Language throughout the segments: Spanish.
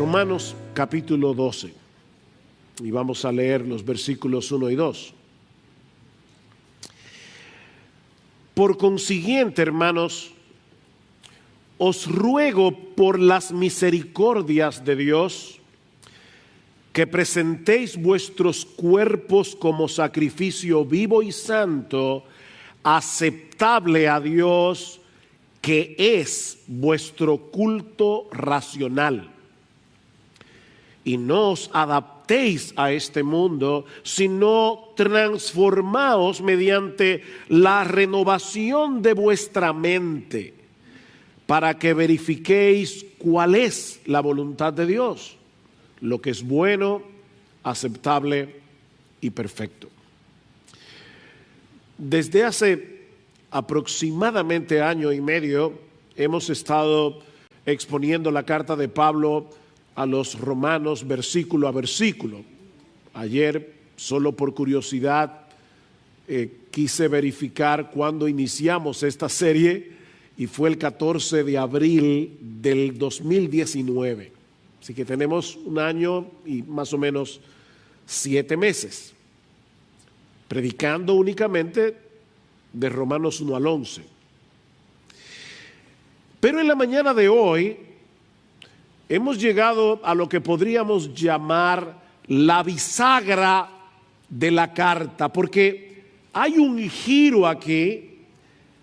Romanos capítulo 12, y vamos a leer los versículos 1 y 2. Por consiguiente, hermanos, os ruego por las misericordias de Dios que presentéis vuestros cuerpos como sacrificio vivo y santo, aceptable a Dios, que es vuestro culto racional. Y no os adaptéis a este mundo, sino transformaos mediante la renovación de vuestra mente, para que verifiquéis cuál es la voluntad de Dios, lo que es bueno, aceptable y perfecto. Desde hace aproximadamente año y medio hemos estado exponiendo la carta de Pablo a los romanos versículo a versículo. Ayer, solo por curiosidad, quise verificar cuándo iniciamos esta serie y fue el 14 de abril del 2019. Así que tenemos un año y más o menos 7 meses predicando únicamente de Romanos 1 al 11. Pero en la mañana de hoy hemos llegado a lo que podríamos llamar la bisagra de la carta, porque hay un giro aquí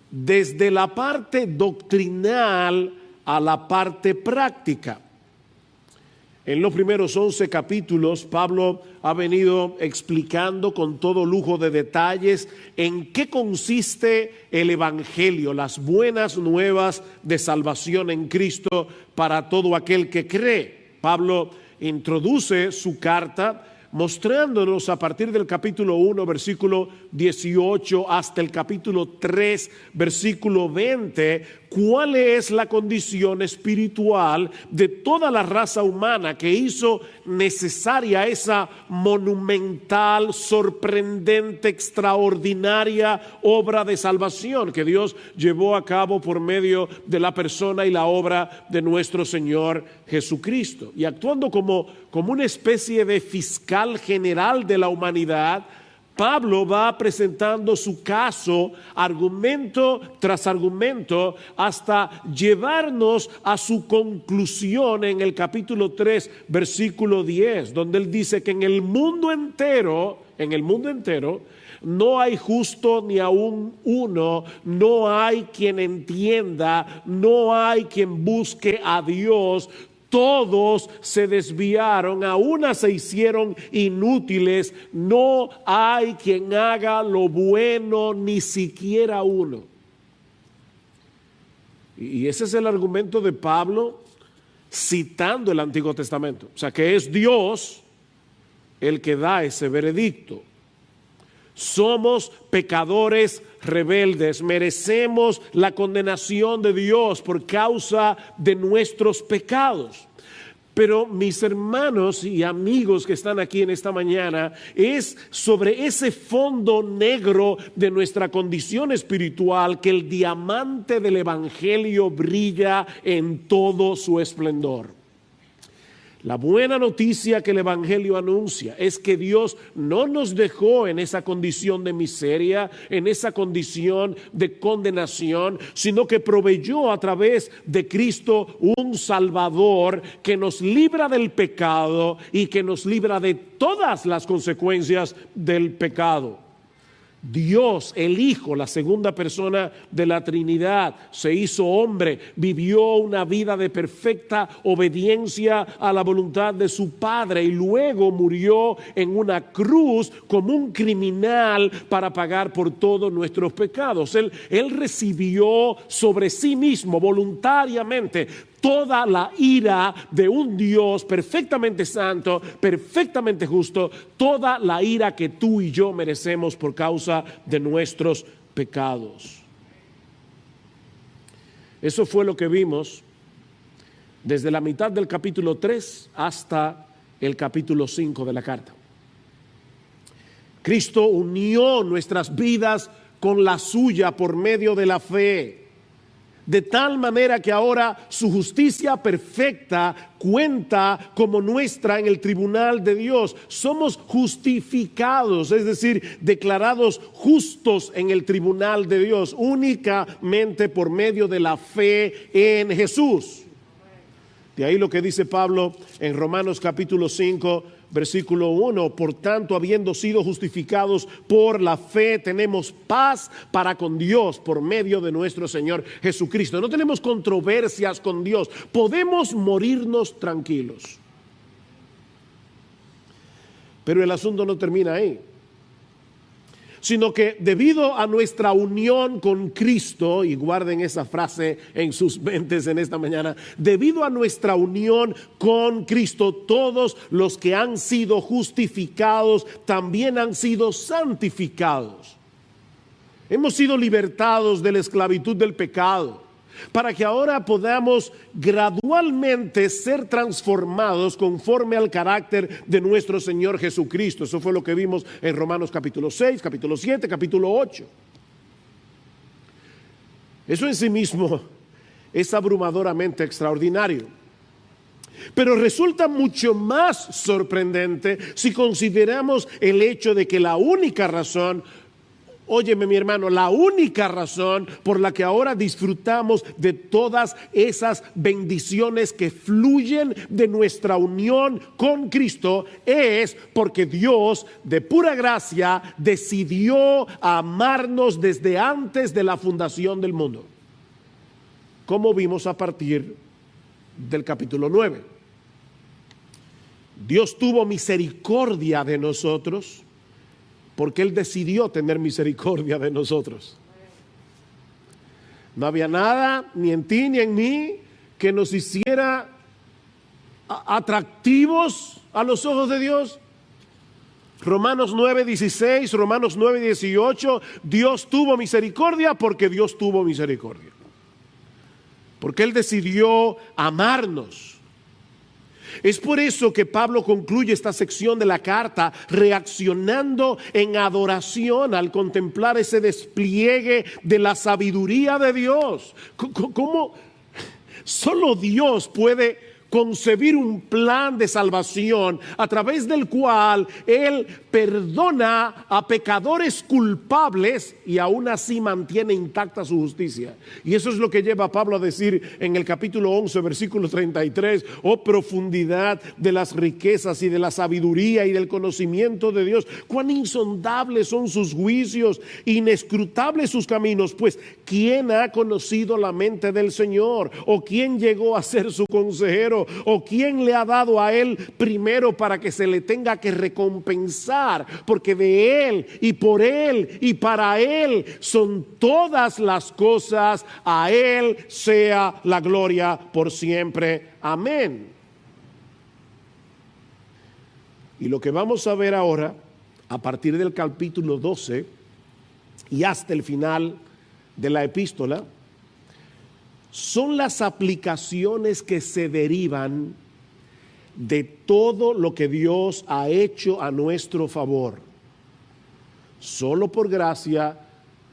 desde la parte doctrinal a la parte práctica. En los primeros 11 capítulos, Pablo ha venido explicando con todo lujo de detalles en qué consiste el Evangelio, las buenas nuevas de salvación en Cristo para todo aquel que cree. Pablo introduce su carta mostrándonos a partir del capítulo 1, versículo 18, hasta el capítulo 3, versículo 20, cuál es la condición espiritual de toda la raza humana que hizo necesaria esa monumental, sorprendente, extraordinaria obra de salvación que Dios llevó a cabo por medio de la persona y la obra de nuestro Señor Jesucristo. Y actuando como una especie de fiscal general de la humanidad, Pablo va presentando su caso, argumento tras argumento, hasta llevarnos a su conclusión en el capítulo 3, versículo 10, donde él dice que en el mundo entero, no hay justo ni aún uno, no hay quien entienda, no hay quien busque a Dios. Todos se desviaron, a una se hicieron inútiles, no hay quien haga lo bueno, ni siquiera uno. Y ese es el argumento de Pablo citando el Antiguo Testamento. O sea, que es Dios el que da ese veredicto. Somos pecadores rebeldes, merecemos la condenación de Dios por causa de nuestros pecados. Pero mis hermanos y amigos que están aquí en esta mañana, es sobre ese fondo negro de nuestra condición espiritual que el diamante del Evangelio brilla en todo su esplendor. La buena noticia que el Evangelio anuncia es que Dios no nos dejó en esa condición de miseria, en esa condición de condenación, sino que proveyó a través de Cristo un Salvador que nos libra del pecado y que nos libra de todas las consecuencias del pecado. Dios, el Hijo, la segunda persona de la Trinidad, se hizo hombre, vivió una vida de perfecta obediencia a la voluntad de su Padre y luego murió en una cruz como un criminal para pagar por todos nuestros pecados. Él recibió sobre sí mismo voluntariamente toda la ira de un Dios perfectamente santo, perfectamente justo, toda la ira que tú y yo merecemos por causa de nuestros pecados. Eso fue lo que vimos desde la mitad del capítulo 3 hasta el capítulo 5 de la carta. Cristo unió nuestras vidas con la suya por medio de la fe. de tal manera que ahora su justicia perfecta cuenta como nuestra en el tribunal de Dios. Somos justificados, es decir, declarados justos en el tribunal de Dios, únicamente por medio de la fe en Jesús. De ahí lo que dice Pablo en Romanos capítulo 5, versículo 1, por tanto, habiendo sido justificados por la fe, tenemos paz para con Dios por medio de nuestro Señor Jesucristo. No tenemos controversias con Dios, podemos morirnos tranquilos. Pero el asunto no termina ahí, sino que debido a nuestra unión con Cristo, y guarden esa frase en sus mentes en esta mañana, debido a nuestra unión con Cristo, todos los que han sido justificados también han sido santificados. Hemos sido libertados de la esclavitud del pecado, para que ahora podamos gradualmente ser transformados conforme al carácter de nuestro Señor Jesucristo. Eso fue lo que vimos en Romanos capítulo 6, capítulo 7, capítulo 8. Eso en sí mismo es abrumadoramente extraordinario. Pero resulta mucho más sorprendente si consideramos el hecho de que la única razón, óyeme mi hermano, la única razón por la que ahora disfrutamos de todas esas bendiciones que fluyen de nuestra unión con Cristo es porque Dios de pura gracia decidió amarnos desde antes de la fundación del mundo, como vimos a partir del capítulo 9. Dios tuvo misericordia de nosotros porque Él decidió tener misericordia de nosotros. No había nada, ni en ti ni en mí, que nos hiciera atractivos a los ojos de Dios. Romanos 9:16, Romanos 9:18, Dios tuvo misericordia porque Dios tuvo misericordia. Porque Él decidió amarnos. Es por eso que Pablo concluye esta sección de la carta reaccionando en adoración al contemplar ese despliegue de la sabiduría de Dios. ¿Cómo solo Dios puede concebir un plan de salvación a través del cual Él perdona a pecadores culpables y aún así mantiene intacta su justicia? Y eso es lo que lleva a Pablo a decir en el capítulo 11, versículo 33, oh profundidad de las riquezas y de la sabiduría y del conocimiento de Dios, cuán insondables son sus juicios, inescrutables sus caminos, pues ¿quién ha conocido la mente del Señor? ¿O quién llegó a ser su consejero? ¿O quién le ha dado a Él primero para que se le tenga que recompensar? Porque de Él y por Él y para Él son todas las cosas. A Él sea la gloria por siempre. Amén. Y lo que vamos a ver ahora, a partir del capítulo 12 y hasta el final de la epístola, son las aplicaciones que se derivan de todo lo que Dios ha hecho a nuestro favor. Solo por gracia,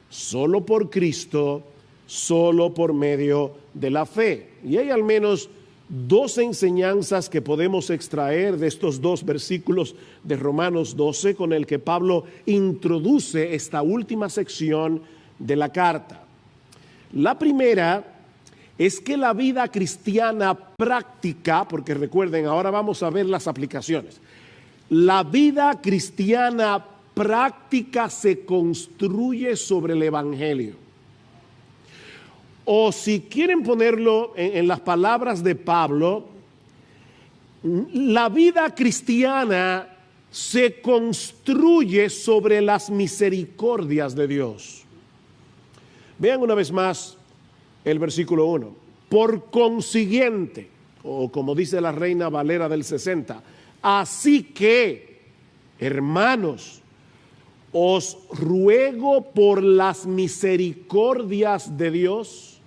solo por Cristo, solo por medio de la fe. Y hay al menos dos enseñanzas que podemos extraer de estos dos versículos de Romanos 12 con el que Pablo introduce esta última sección de la carta. La primera es que la vida cristiana práctica, porque recuerden, ahora vamos a ver las aplicaciones. La vida cristiana práctica se construye sobre el Evangelio. O si quieren ponerlo en las palabras de Pablo, la vida cristiana se construye sobre las misericordias de Dios. Vean una vez más el versículo 1. Por consiguiente, o como dice la Reina Valera del 60, así que, hermanos, os ruego por las misericordias de Dios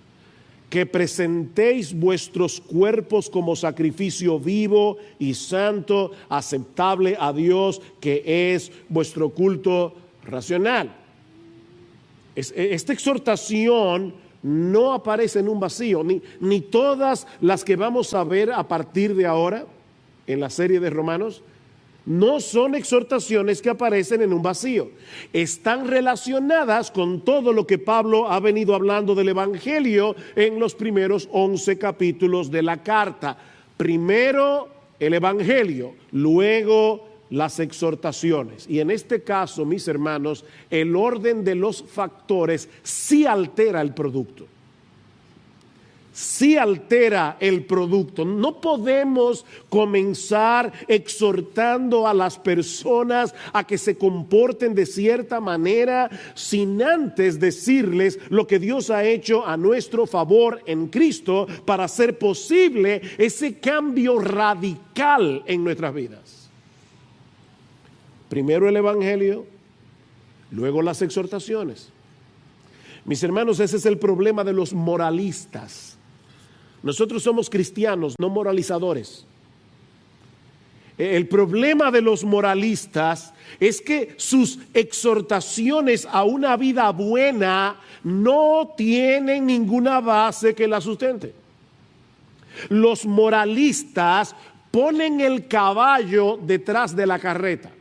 que presentéis vuestros cuerpos como sacrificio vivo y santo, aceptable a Dios, que es vuestro culto racional. Esta exhortación no aparece en un vacío, ni todas las que vamos a ver a partir de ahora en la serie de Romanos, no son exhortaciones que aparecen en un vacío. Están relacionadas con todo lo que Pablo ha venido hablando del Evangelio en los primeros 11 capítulos de la carta. Primero el Evangelio, luego las exhortaciones. Y en este caso, mis hermanos, el orden de los factores sí altera el producto. Sí altera el producto. No podemos comenzar exhortando a las personas a que se comporten de cierta manera sin antes decirles lo que Dios ha hecho a nuestro favor en Cristo para hacer posible ese cambio radical en nuestras vidas. Primero el Evangelio, luego las exhortaciones. Mis hermanos, ese es el problema de los moralistas. Nosotros somos cristianos, no moralizadores. El problema de los moralistas es que sus exhortaciones a una vida buena no tienen ninguna base que la sustente. Los moralistas ponen el caballo detrás de la carreta,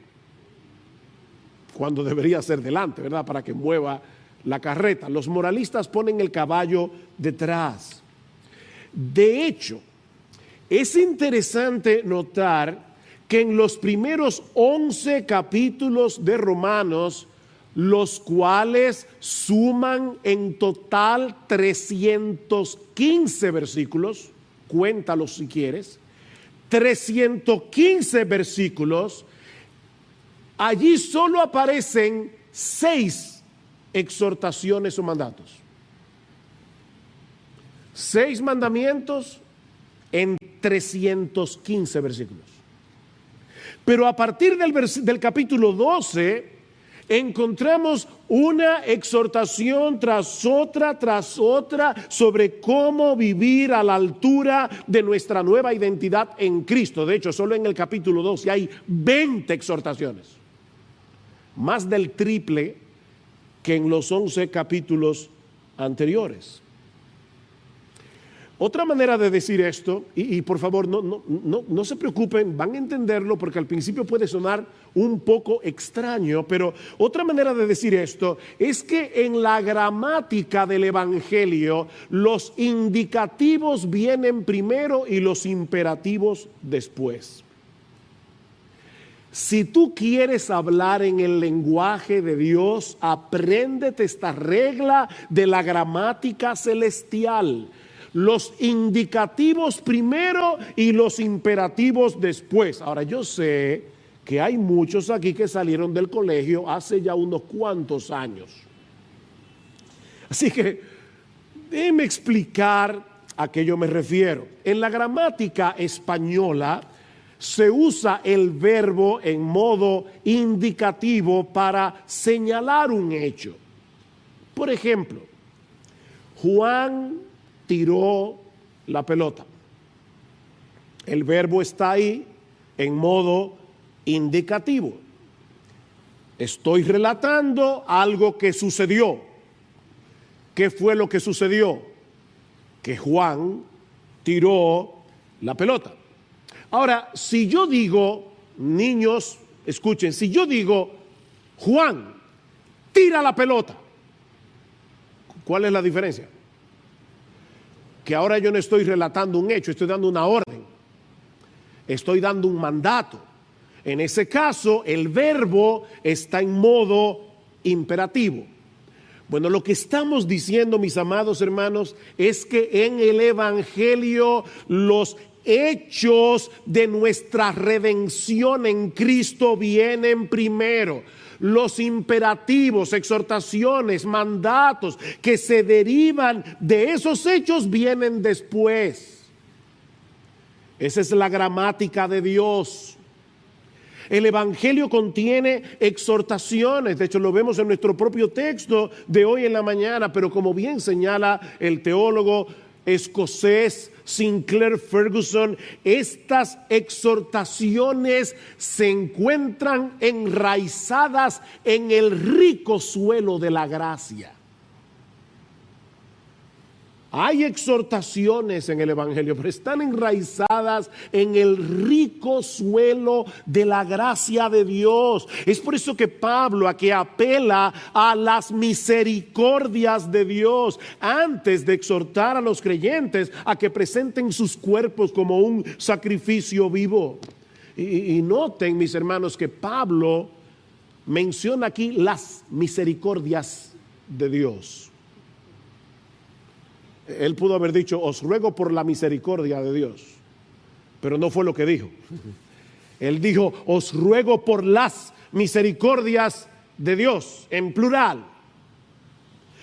cuando debería ser delante, ¿verdad? Para que mueva la carreta. Los moralistas ponen el caballo detrás. De hecho, es interesante notar que en los primeros 11 capítulos de Romanos, los cuales suman en total 315 versículos, cuéntalos si quieres, 315 versículos, allí solo aparecen 6 exhortaciones o mandatos. 6 mandamientos en 315 versículos. Pero a partir del capítulo 12 encontramos una exhortación tras otra sobre cómo vivir a la altura de nuestra nueva identidad en Cristo. De hecho, solo en el capítulo 12 hay 20 exhortaciones, más del triple que en los 11 capítulos anteriores. Otra manera de decir esto, y por favor no se preocupen, van a entenderlo porque al principio puede sonar un poco extraño, pero otra manera de decir esto es que en la gramática del Evangelio los indicativos vienen primero y los imperativos después. Si tú quieres hablar en el lenguaje de Dios, apréndete esta regla de la gramática celestial. Los indicativos primero y los imperativos después. Ahora, yo sé que hay muchos aquí que salieron del colegio hace ya unos cuantos años. Así que déjenme explicar a qué yo me refiero. En la gramática española se usa el verbo en modo indicativo para señalar un hecho. Por ejemplo, Juan tiró la pelota. El verbo está ahí en modo indicativo. Estoy relatando algo que sucedió. ¿Qué fue lo que sucedió? Que Juan tiró la pelota. Ahora, si yo digo, niños, escuchen, si yo digo, Juan, tira la pelota, ¿cuál es la diferencia? Que ahora yo no estoy relatando un hecho, estoy dando una orden, estoy dando un mandato. En ese caso, el verbo está en modo imperativo. Bueno, lo que estamos diciendo, mis amados hermanos, es que en el Evangelio los hechos de nuestra redención en Cristo vienen primero. Los imperativos, exhortaciones, mandatos que se derivan de esos hechos vienen después. Esa es la gramática de Dios. El Evangelio contiene exhortaciones, de hecho lo vemos en nuestro propio texto de hoy en la mañana, pero como bien señala el teólogo escocés Sinclair Ferguson, estas exhortaciones se encuentran enraizadas en el rico suelo de la gracia. Hay exhortaciones en el Evangelio, pero están enraizadas en el rico suelo de la gracia de Dios. Es por eso que Pablo aquí apela a las misericordias de Dios antes de exhortar a los creyentes a que presenten sus cuerpos como un sacrificio vivo. Y noten, mis hermanos, que Pablo menciona aquí las misericordias de Dios. Él pudo haber dicho, os ruego por la misericordia de Dios, pero no fue lo que dijo. Él dijo, os ruego por las misericordias de Dios, en plural.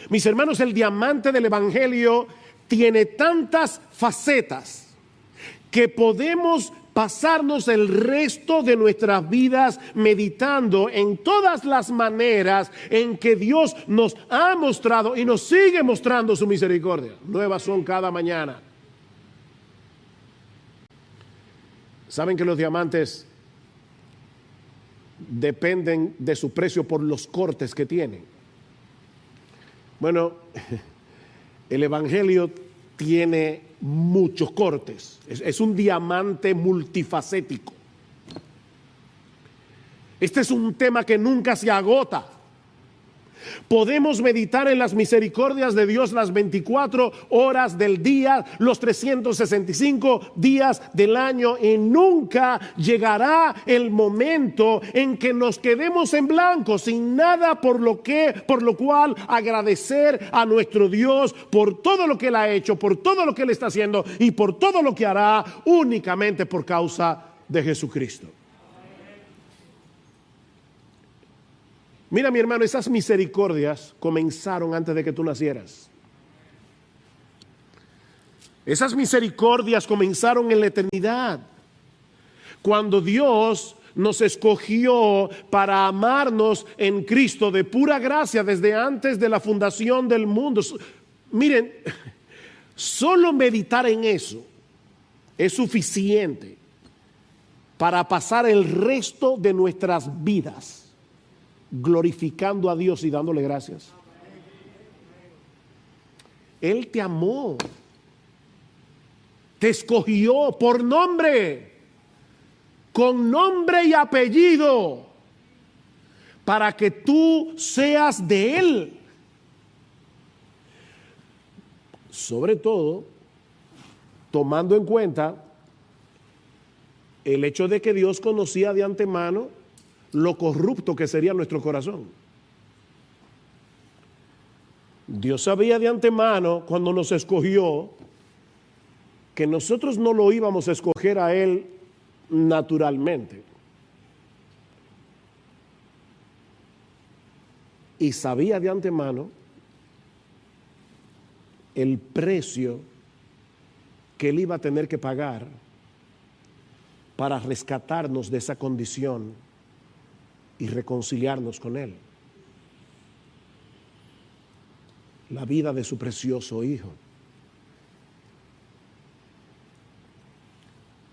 Mis hermanos, el diamante del Evangelio tiene tantas facetas que podemos pasarnos el resto de nuestras vidas meditando en todas las maneras en que Dios nos ha mostrado y nos sigue mostrando su misericordia. Nuevas son cada mañana. ¿Saben que los diamantes dependen de su precio por los cortes que tienen? Bueno, el Evangelio tiene muchos cortes. Es un diamante multifacético. Este es un tema que nunca se agota. Podemos meditar en las misericordias de Dios las 24 horas del día, los 365 días del año, y nunca llegará el momento en que nos quedemos en blanco sin nada por lo cual agradecer a nuestro Dios por todo lo que Él ha hecho, por todo lo que Él está haciendo y por todo lo que hará, únicamente por causa de Jesucristo. Mira, mi hermano, esas misericordias comenzaron antes de que tú nacieras. Esas misericordias comenzaron en la eternidad, cuando Dios nos escogió para amarnos en Cristo de pura gracia desde antes de la fundación del mundo. Miren, solo meditar en eso es suficiente para pasar el resto de nuestras vidas glorificando a Dios y dándole gracias. Él te amó, te escogió por nombre, con nombre y apellido, para que tú seas de Él. Sobre todo, tomando en cuenta el hecho de que Dios conocía de antemano lo corrupto que sería nuestro corazón. Dios sabía de antemano, cuando nos escogió, que nosotros no lo íbamos a escoger a Él naturalmente. Y sabía de antemano el precio que Él iba a tener que pagar para rescatarnos de esa condición y reconciliarnos con Él. La vida de su precioso Hijo.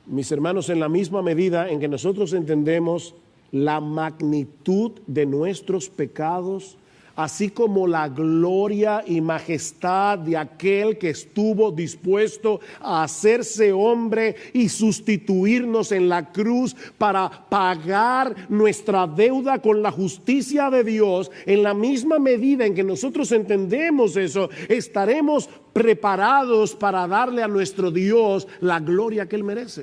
Mis hermanos, en la misma medida en que nosotros entendemos la magnitud de nuestros pecados, así como la gloria y majestad de aquel que estuvo dispuesto a hacerse hombre y sustituirnos en la cruz para pagar nuestra deuda con la justicia de Dios, en la misma medida en que nosotros entendemos eso, estaremos preparados para darle a nuestro Dios la gloria que Él merece.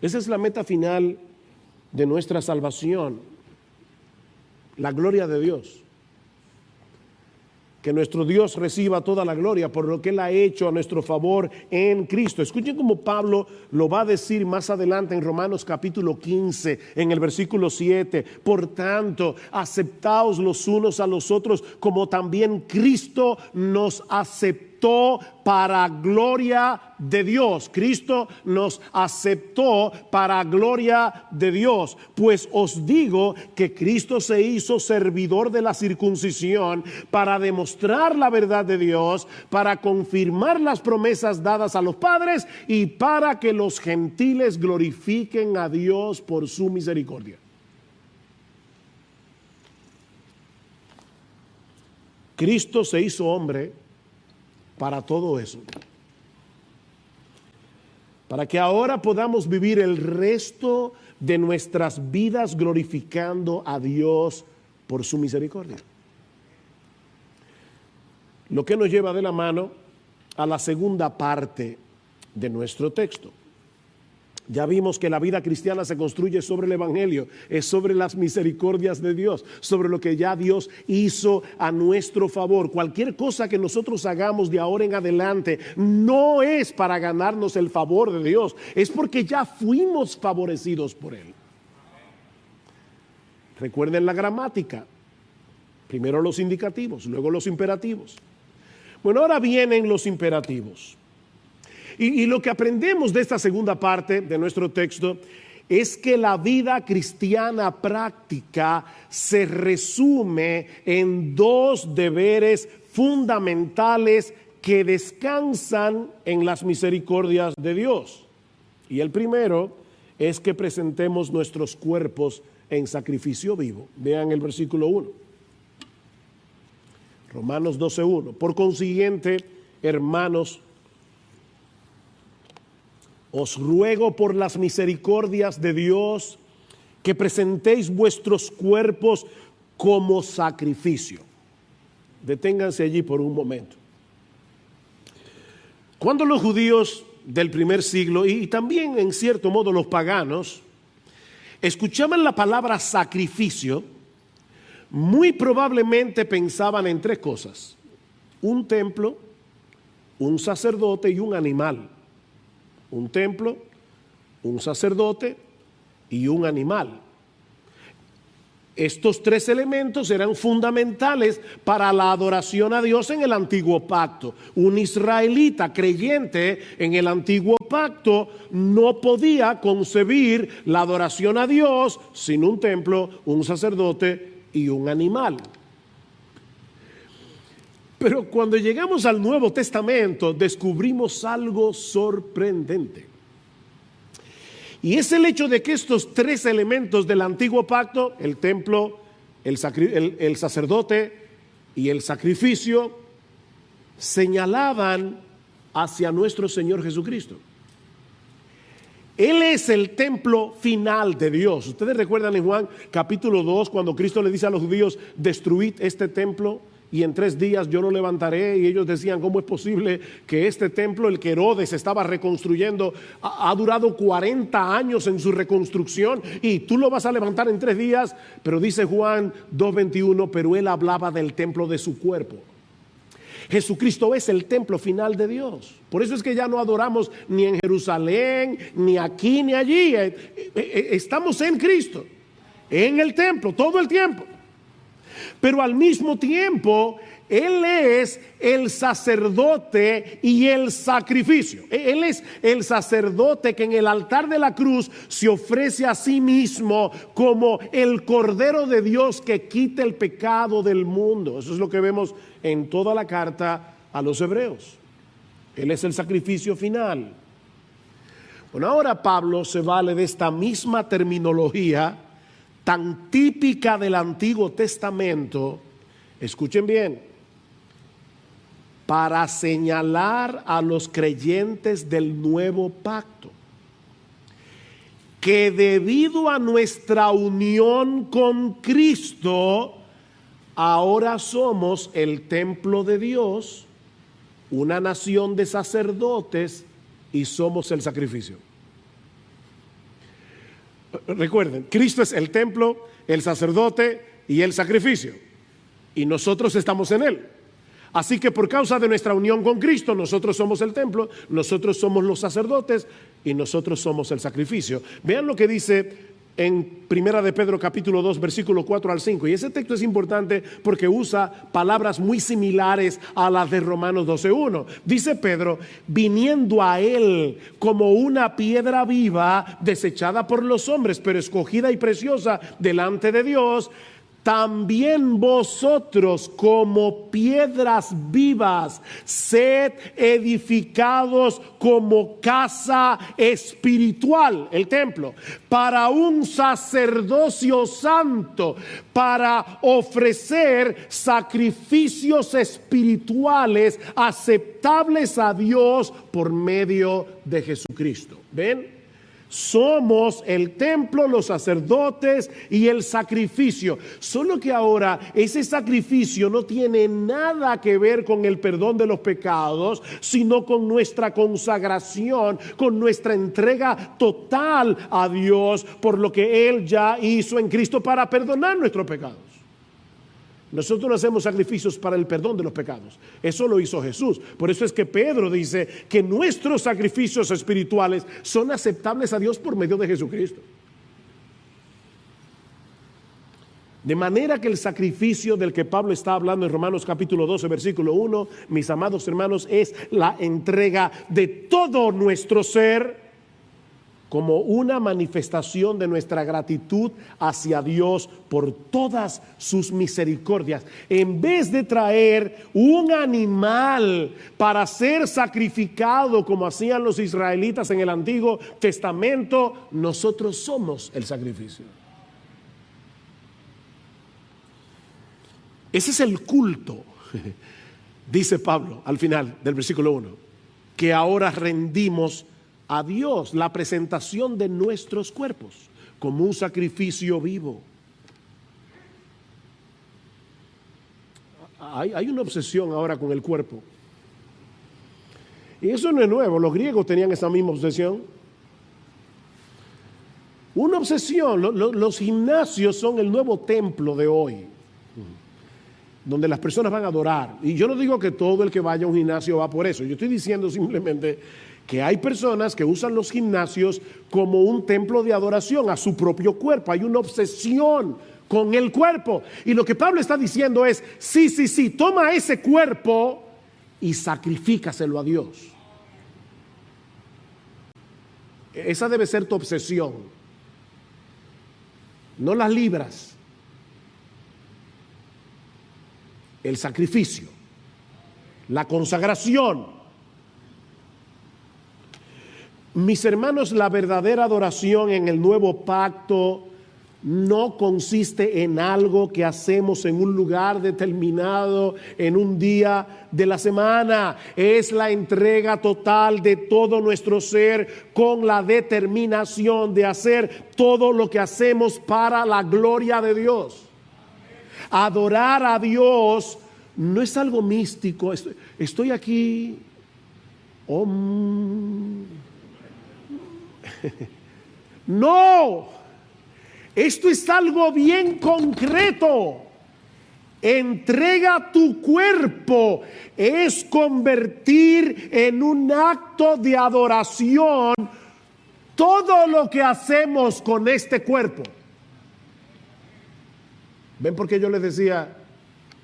Esa es la meta final de nuestra salvación. La gloria de Dios. Que nuestro Dios reciba toda la gloria por lo que Él ha hecho a nuestro favor en Cristo. Escuchen cómo Pablo lo va a decir más adelante en Romanos capítulo 15, en el versículo 7. Por tanto, aceptaos los unos a los otros como también Cristo nos aceptó para gloria de Dios. Cristo nos aceptó para gloria de Dios. Pues os digo que Cristo se hizo servidor de la circuncisión para demostrar la verdad de Dios, para confirmar las promesas dadas a los padres y para que los gentiles glorifiquen a Dios por su misericordia. Cristo se hizo hombre para todo eso. Para que ahora podamos vivir el resto de nuestras vidas glorificando a Dios por su misericordia. Lo que nos lleva de la mano a la segunda parte de nuestro texto. Ya vimos que la vida cristiana se construye sobre el Evangelio, es sobre las misericordias de Dios, sobre lo que ya Dios hizo a nuestro favor. Cualquier cosa que nosotros hagamos de ahora en adelante no es para ganarnos el favor de Dios, es porque ya fuimos favorecidos por Él. Recuerden la gramática, primero los indicativos, luego los imperativos. Bueno, ahora vienen los imperativos. Y lo que aprendemos de esta segunda parte de nuestro texto es que la vida cristiana práctica se resume en dos deberes fundamentales que descansan en las misericordias de Dios. Y el primero es que presentemos nuestros cuerpos en sacrificio vivo. Vean el versículo 1. Romanos 12:1. Por consiguiente, hermanos, os ruego por las misericordias de Dios que presentéis vuestros cuerpos como sacrificio. Deténganse allí por un momento. Cuando los judíos del primer siglo y también en cierto modo los paganos escuchaban la palabra sacrificio, muy probablemente pensaban en tres cosas: un templo, un sacerdote y un animal. Un templo, un sacerdote y un animal. Estos tres elementos eran fundamentales para la adoración a Dios en el antiguo pacto. Un israelita creyente en el antiguo pacto no podía concebir la adoración a Dios sin un templo, un sacerdote y un animal. Pero cuando llegamos al Nuevo Testamento descubrimos algo sorprendente. Y es el hecho de que estos tres elementos del antiguo pacto, el templo, el sacerdote y el sacrificio, señalaban hacia nuestro Señor Jesucristo. Él es el templo final de Dios. Ustedes recuerdan en Juan capítulo 2 cuando Cristo le dice a los judíos: destruid este templo y en 3 días yo lo levantaré. Y ellos decían: ¿cómo es posible que este templo, el que Herodes estaba reconstruyendo, ha durado 40 años en su reconstrucción y tú lo vas a levantar en 3 días? Pero dice Juan 2:21, pero él hablaba del templo de su cuerpo. Jesucristo es el templo final de Dios. Por eso es que ya no adoramos ni en Jerusalén, ni aquí, ni allí. Estamos en Cristo, en el templo, todo el tiempo. Pero al mismo tiempo, Él es el sacerdote y el sacrificio. Él es el sacerdote que en el altar de la cruz se ofrece a sí mismo como el Cordero de Dios que quita el pecado del mundo. Eso es lo que vemos en toda la carta a los hebreos. Él es el sacrificio final. Bueno, ahora Pablo se vale de esta misma terminología tan típica del Antiguo Testamento, escuchen bien, para señalar a los creyentes del nuevo pacto que debido a nuestra unión con Cristo, ahora somos el templo de Dios, una nación de sacerdotes y somos el sacrificio. Recuerden, Cristo es el templo, el sacerdote y el sacrificio, y nosotros estamos en Él. Así que por causa de nuestra unión con Cristo, nosotros somos el templo, nosotros somos los sacerdotes y nosotros somos el sacrificio. Vean lo que dice en Primera de Pedro capítulo 2 versículo 4 al 5, y ese texto es importante porque usa palabras muy similares a las de Romanos 12:1. Dice Pedro: viniendo a Él como una piedra viva desechada por los hombres, pero escogida y preciosa delante de Dios, también vosotros como piedras vivas, sed edificados como casa espiritual, el templo, para un sacerdocio santo, para ofrecer sacrificios espirituales aceptables a Dios por medio de Jesucristo. ¿Ven? Somos el templo, los sacerdotes y el sacrificio. Solo que ahora ese sacrificio no tiene nada que ver con el perdón de los pecados, sino con nuestra consagración, con nuestra entrega total a Dios por lo que Él ya hizo en Cristo para perdonar nuestros pecados. Nosotros no hacemos sacrificios para el perdón de los pecados. Eso lo hizo Jesús. Por eso es que Pedro dice que nuestros sacrificios espirituales son aceptables a Dios por medio de Jesucristo. De manera que el sacrificio del que Pablo está hablando en Romanos capítulo 12, versículo 1, mis amados hermanos, es la entrega de todo nuestro ser como una manifestación de nuestra gratitud hacia Dios por todas sus misericordias. En vez de traer un animal para ser sacrificado como hacían los israelitas en el Antiguo Testamento, nosotros somos el sacrificio. Ese es el culto, dice Pablo al final del versículo 1, que ahora rendimos a Dios, la presentación de nuestros cuerpos como un sacrificio vivo. Hay una obsesión ahora con el cuerpo. Y eso no es nuevo, los griegos tenían esa misma obsesión. Una obsesión, los gimnasios son el nuevo templo de hoy, donde las personas van a adorar. Y yo no digo que todo el que vaya a un gimnasio va por eso, yo estoy diciendo simplemente que hay personas que usan los gimnasios como un templo de adoración a su propio cuerpo. Hay una obsesión con el cuerpo. Y lo que Pablo está diciendo es, sí, toma ese cuerpo y sacrifícaselo a Dios. Esa debe ser tu obsesión. No las libras. El sacrificio. La consagración. Mis hermanos, la verdadera adoración en el nuevo pacto no consiste en algo que hacemos en un lugar determinado, en un día de la semana. Es la entrega total de todo nuestro ser con la determinación de hacer todo lo que hacemos para la gloria de Dios. Adorar a Dios no es algo místico. Estoy aquí. No, esto es algo bien concreto. Entrega tu cuerpo es convertir en un acto de adoración todo lo que hacemos con este cuerpo. ¿Ven por qué yo les decía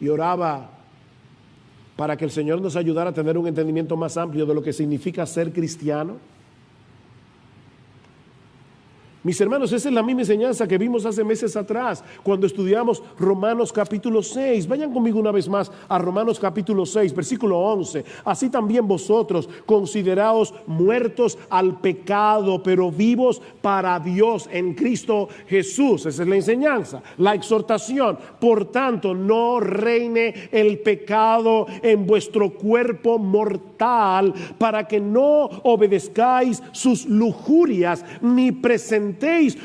y oraba para que el Señor nos ayudara a tener un entendimiento más amplio de lo que significa ser cristiano? Mis hermanos, esa es la misma enseñanza que vimos hace meses atrás cuando estudiamos Romanos capítulo 6. Vayan conmigo una vez más a Romanos capítulo 6, versículo 11. Así también vosotros consideraos muertos al pecado, pero vivos para Dios en Cristo Jesús. Esa es la enseñanza, la exhortación. Por tanto, no reine el pecado en vuestro cuerpo mortal, para que no obedezcáis sus lujurias, ni presentéis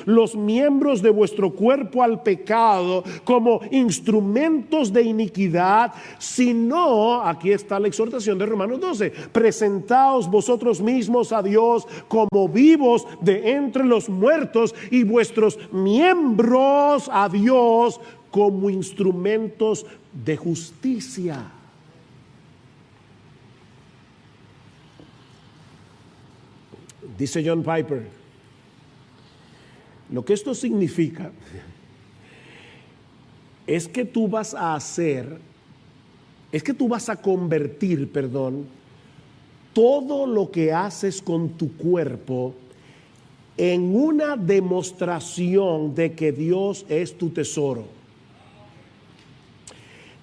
los miembros de vuestro cuerpo al pecado como instrumentos de iniquidad, sino, aquí está la exhortación de Romanos 12, presentaos vosotros mismos a Dios como vivos de entre los muertos y vuestros miembros a Dios como instrumentos de justicia. Dice John Piper, lo que esto significa es que tú vas a convertir, todo lo que haces con tu cuerpo en una demostración de que Dios es tu tesoro.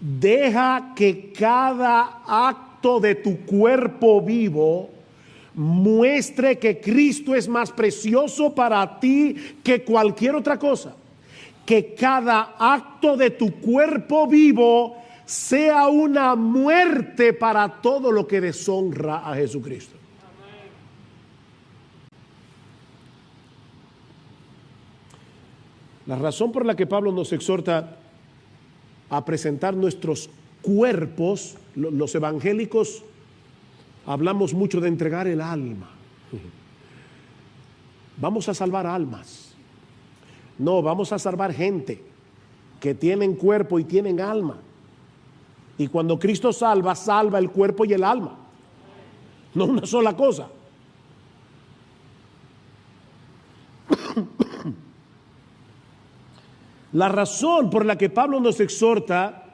deja que cada acto de tu cuerpo vivo muestre que Cristo es más precioso para ti que cualquier otra cosa. Que cada acto de tu cuerpo vivo sea una muerte para todo lo que deshonra a Jesucristo. La razón por la que Pablo nos exhorta a presentar nuestros cuerpos, los evangélicos hablamos mucho de entregar el alma. Vamos a salvar almas. No, vamos a salvar gente que tienen cuerpo y tienen alma. Y cuando Cristo salva, salva el cuerpo y el alma. No una sola cosa. La razón por la que Pablo nos exhorta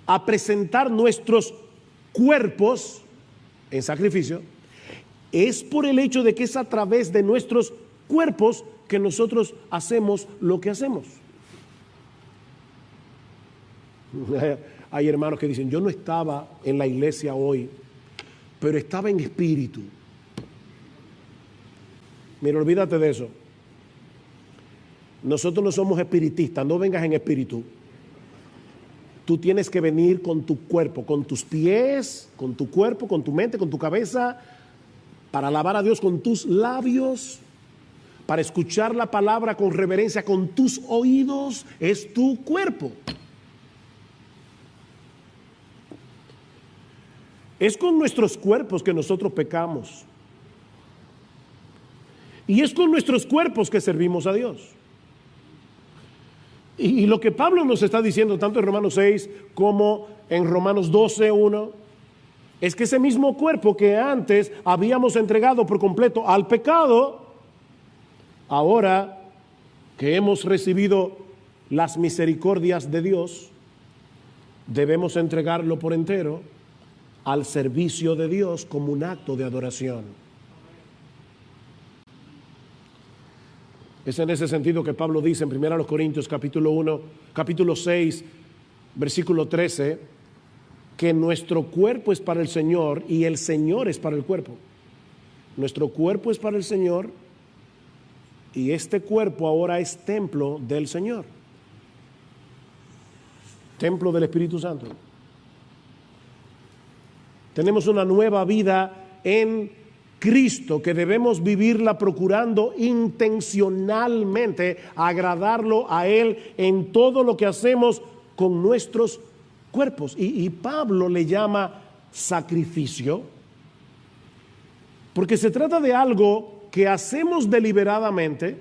a presentar nuestros cuerpos en sacrificio es por el hecho de que es a través de nuestros cuerpos que nosotros hacemos lo que hacemos. Hay hermanos que dicen, yo no estaba en la iglesia hoy, pero estaba en espíritu. Mira, olvídate de eso. Nosotros no somos espiritistas, no vengas en espíritu. Tú tienes que venir con tu cuerpo, con tus pies, con tu cuerpo, con tu mente, con tu cabeza, para alabar a Dios con tus labios, para escuchar la palabra con reverencia con tus oídos. Es tu cuerpo. Es con nuestros cuerpos que nosotros pecamos. Y es con nuestros cuerpos que servimos a Dios. Y lo que Pablo nos está diciendo, tanto en Romanos 6 como en Romanos 12:1, es que ese mismo cuerpo que antes habíamos entregado por completo al pecado, ahora que hemos recibido las misericordias de Dios, debemos entregarlo por entero al servicio de Dios como un acto de adoración. Es en ese sentido que Pablo dice en 1 Corintios capítulo 6, versículo 13, que nuestro cuerpo es para el Señor y el Señor es para el cuerpo. Nuestro cuerpo es para el Señor y este cuerpo ahora es templo del Señor. Templo del Espíritu Santo. Tenemos una nueva vida en Cristo que debemos vivirla procurando intencionalmente agradarlo a Él en todo lo que hacemos con nuestros cuerpos. Y Pablo le llama sacrificio porque se trata de algo que hacemos deliberadamente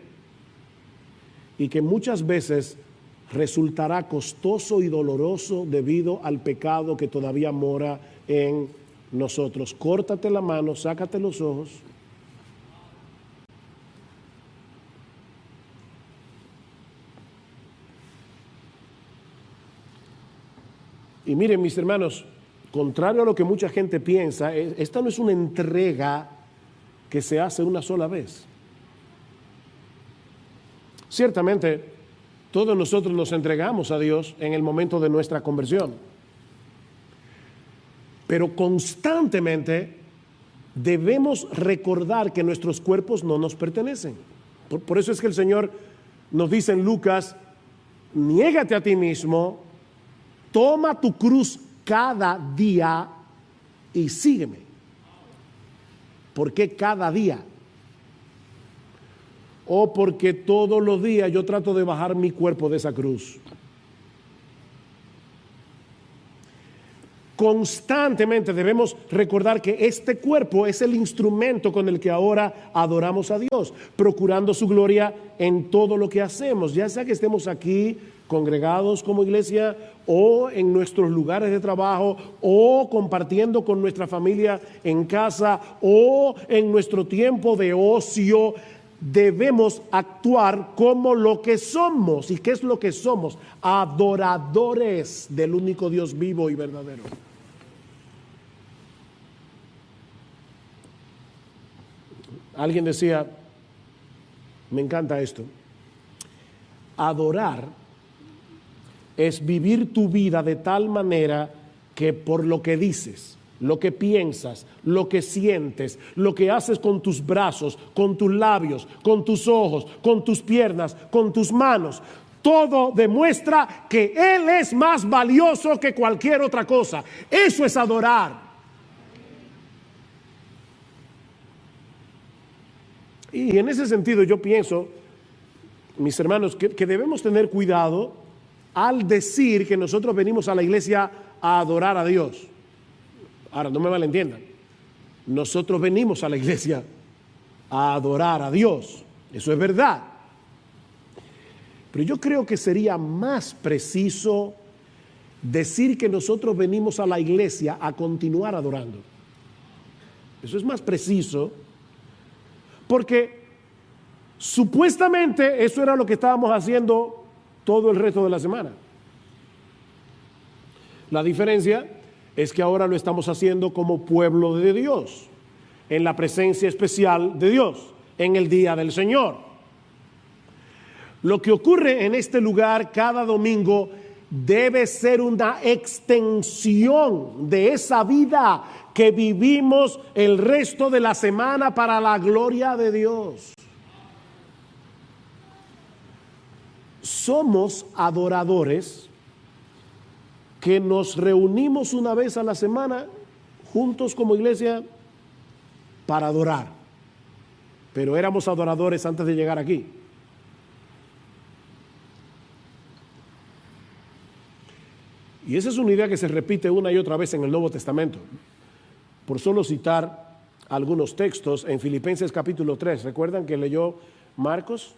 y que muchas veces resultará costoso y doloroso debido al pecado que todavía mora en nosotros. Córtate la mano, sácate los ojos. Y miren, mis hermanos, contrario a lo que mucha gente piensa, esta no es una entrega que se hace una sola vez. Ciertamente, todos nosotros nos entregamos a Dios en el momento de nuestra conversión. Pero constantemente debemos recordar que nuestros cuerpos no nos pertenecen. Por eso es que el Señor nos dice en Lucas, niégate a ti mismo, toma tu cruz cada día y sígueme. ¿Por qué cada día? O porque todos los días yo trato de bajar mi cuerpo de esa cruz. Constantemente debemos recordar que este cuerpo es el instrumento con el que ahora adoramos a Dios, procurando su gloria en todo lo que hacemos, ya sea que estemos aquí congregados como iglesia o en nuestros lugares de trabajo o compartiendo con nuestra familia en casa o en nuestro tiempo de ocio. Debemos actuar como lo que somos. ¿Y qué es lo que somos? Adoradores del único Dios vivo y verdadero. Alguien decía, me encanta esto, adorar es vivir tu vida de tal manera que por lo que dices, lo que piensas, lo que sientes, lo que haces con tus brazos, con tus labios, con tus ojos, con tus piernas, con tus manos, todo demuestra que Él es más valioso que cualquier otra cosa. Eso es adorar. Y en ese sentido yo pienso, mis hermanos, que debemos tener cuidado al decir que nosotros venimos a la iglesia a adorar a Dios. Ahora, no me malentiendan. Nosotros venimos a la iglesia a adorar a Dios. Eso es verdad. Pero yo creo que sería más preciso decir que nosotros venimos a la iglesia a continuar adorando. Eso es más preciso, porque supuestamente eso era lo que estábamos haciendo todo el resto de la semana. La diferencia es que ahora lo estamos haciendo como pueblo de Dios, en la presencia especial de Dios, en el día del Señor. Lo que ocurre en este lugar cada domingo debe ser una extensión de esa vida que vivimos el resto de la semana para la gloria de Dios. Somos adoradores que nos reunimos una vez a la semana juntos como iglesia para adorar. Pero éramos adoradores antes de llegar aquí. Y esa es una idea que se repite una y otra vez en el Nuevo Testamento. Por solo citar algunos textos en Filipenses capítulo 3. ¿Recuerdan que leyó Marcos?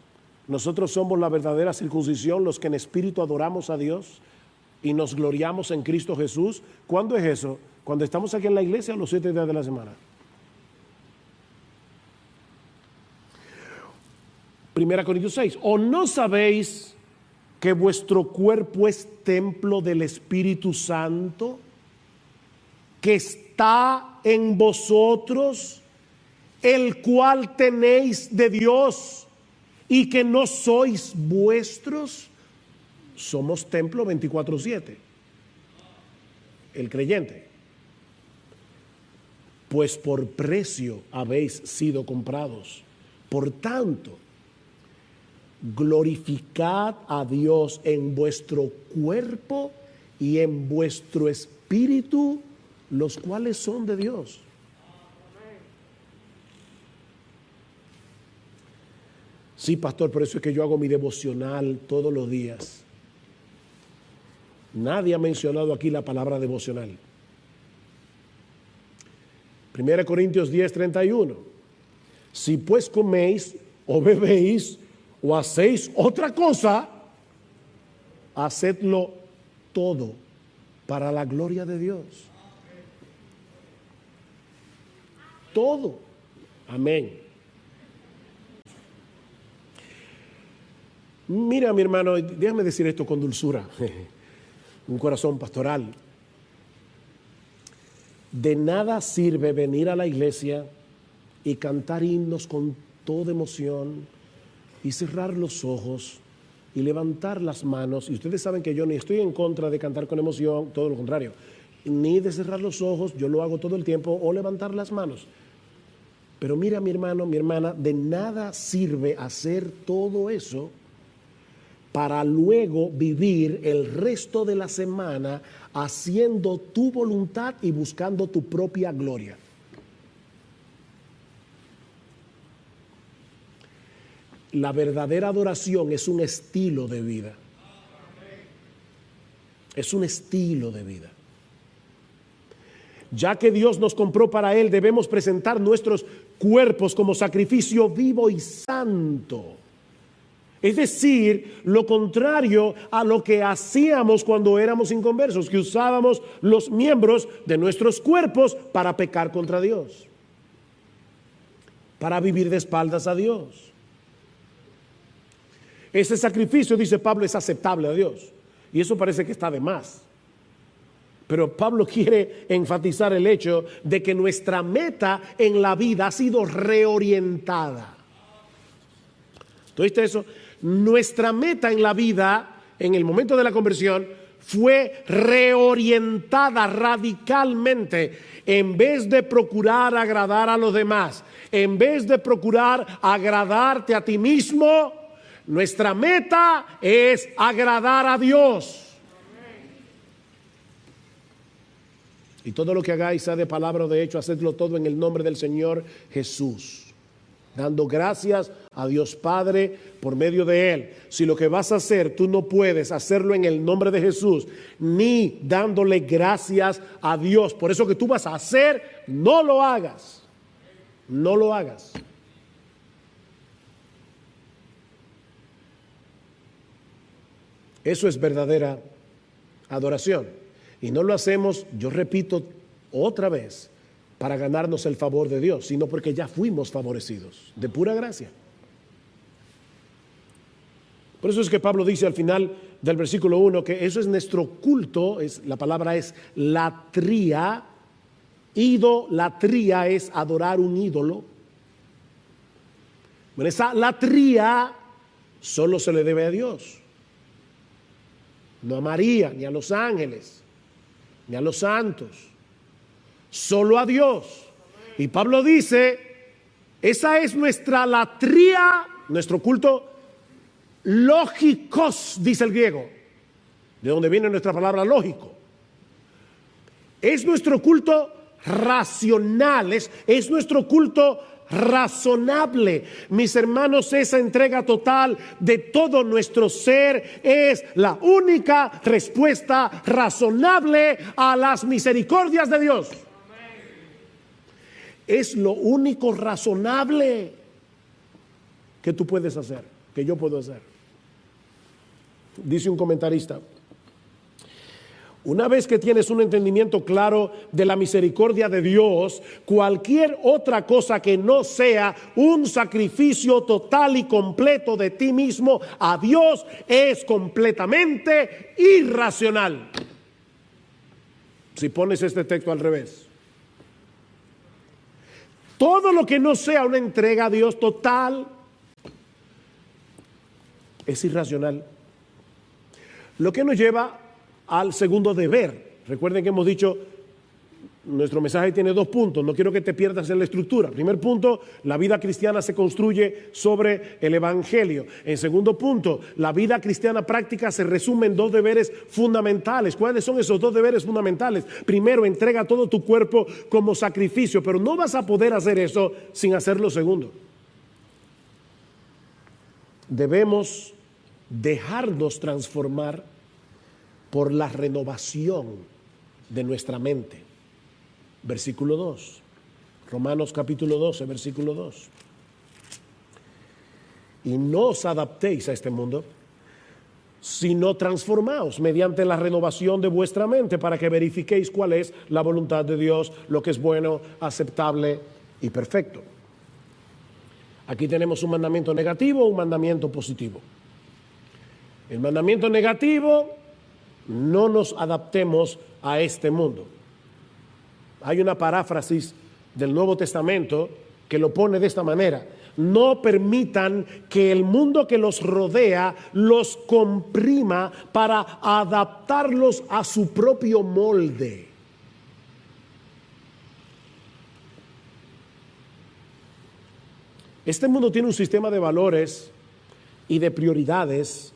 Nosotros somos la verdadera circuncisión, los que en espíritu adoramos a Dios y nos gloriamos en Cristo Jesús. ¿Cuándo es eso? Cuando estamos aquí en la iglesia, los 7 días de la semana. 1 Corintios 6. ¿O no sabéis que vuestro cuerpo es templo del Espíritu Santo, que está en vosotros, el cual tenéis de Dios, y que no sois vuestros? Somos templo 24/7, el creyente. Pues por precio habéis sido comprados. Por tanto, glorificad a Dios en vuestro cuerpo y en vuestro espíritu, los cuales son de Dios. Sí, pastor, por eso es que yo hago mi devocional todos los días. Nadie ha mencionado aquí la palabra devocional. 1 Corintios 10:31. Si pues coméis o bebéis o hacéis otra cosa, hacedlo todo para la gloria de Dios. Todo. Amén. Mira, mi hermano, déjame decir esto con dulzura, un corazón pastoral. De nada sirve venir a la iglesia y cantar himnos con toda emoción y cerrar los ojos y levantar las manos. Y ustedes saben que yo ni estoy en contra de cantar con emoción, todo lo contrario, ni de cerrar los ojos, yo lo hago todo el tiempo, o levantar las manos. Pero mira, mi hermano, mi hermana, de nada sirve hacer todo eso para luego vivir el resto de la semana haciendo tu voluntad y buscando tu propia gloria. La verdadera adoración es un estilo de vida. Es un estilo de vida. Ya que Dios nos compró para Él, debemos presentar nuestros cuerpos como sacrificio vivo y santo. Es decir, lo contrario a lo que hacíamos cuando éramos inconversos, que usábamos los miembros de nuestros cuerpos para pecar contra Dios, para vivir de espaldas a Dios. Ese sacrificio, dice Pablo, es aceptable a Dios. Y eso parece que está de más. Pero Pablo quiere enfatizar el hecho de que nuestra meta en la vida ha sido reorientada. ¿Tú viste eso? Nuestra meta en la vida en el momento de la conversión fue reorientada radicalmente. En vez de procurar agradar a los demás, en vez de procurar agradarte a ti mismo, nuestra meta es agradar a Dios. Y todo lo que hagáis, sea de palabra o de hecho, hacedlo todo en el nombre del Señor Jesús, dando gracias a Dios Padre por medio de Él. Si lo que vas a hacer, tú no puedes hacerlo en el nombre de Jesús, ni dándole gracias a Dios por eso que tú vas a hacer, no lo hagas. No lo hagas. Eso es verdadera adoración. Y no lo hacemos, yo repito otra vez, para ganarnos el favor de Dios, sino porque ya fuimos favorecidos, de pura gracia. Por eso es que Pablo dice al final del versículo 1 que eso es nuestro culto, la palabra es latría. Idolatría es adorar un ídolo. Bueno, esa latría solo se le debe a Dios, no a María, ni a los ángeles, ni a los santos, solo a Dios. Y Pablo dice, esa es nuestra latría, nuestro culto lógicos, dice el griego, de donde viene nuestra palabra lógico. Es nuestro culto racional, es nuestro culto razonable. Mis hermanos, esa entrega total de todo nuestro ser es la única respuesta razonable a las misericordias de Dios. Es lo único razonable que tú puedes hacer, que yo puedo hacer. Dice un comentarista: una vez que tienes un entendimiento claro de la misericordia de Dios, cualquier otra cosa que no sea un sacrificio total y completo de ti mismo a Dios es completamente irracional. Si pones este texto al revés, todo lo que no sea una entrega a Dios total es irracional. Lo que nos lleva al segundo deber. Recuerden que hemos dicho, nuestro mensaje tiene 2 puntos, no quiero que te pierdas en la estructura. Primer punto, la vida cristiana se construye sobre el Evangelio. En segundo punto, la vida cristiana práctica se resume en 2 deberes fundamentales. ¿Cuáles son esos 2 deberes fundamentales? Primero, entrega todo tu cuerpo como sacrificio, pero no vas a poder hacer eso sin hacer lo segundo. Debemos dejarnos transformar por la renovación de nuestra mente. Versículo 2. Romanos capítulo 12, versículo 2. Y no os adaptéis a este mundo, sino transformaos mediante la renovación de vuestra mente, para que verifiquéis cuál es la voluntad de Dios, lo que es bueno, aceptable y perfecto. Aquí tenemos un mandamiento negativo, un mandamiento positivo. El mandamiento negativo: no nos adaptemos a este mundo. Hay una paráfrasis del Nuevo Testamento que lo pone de esta manera: no permitan que el mundo que los rodea los comprima para adaptarlos a su propio molde. Este mundo tiene un sistema de valores y de prioridades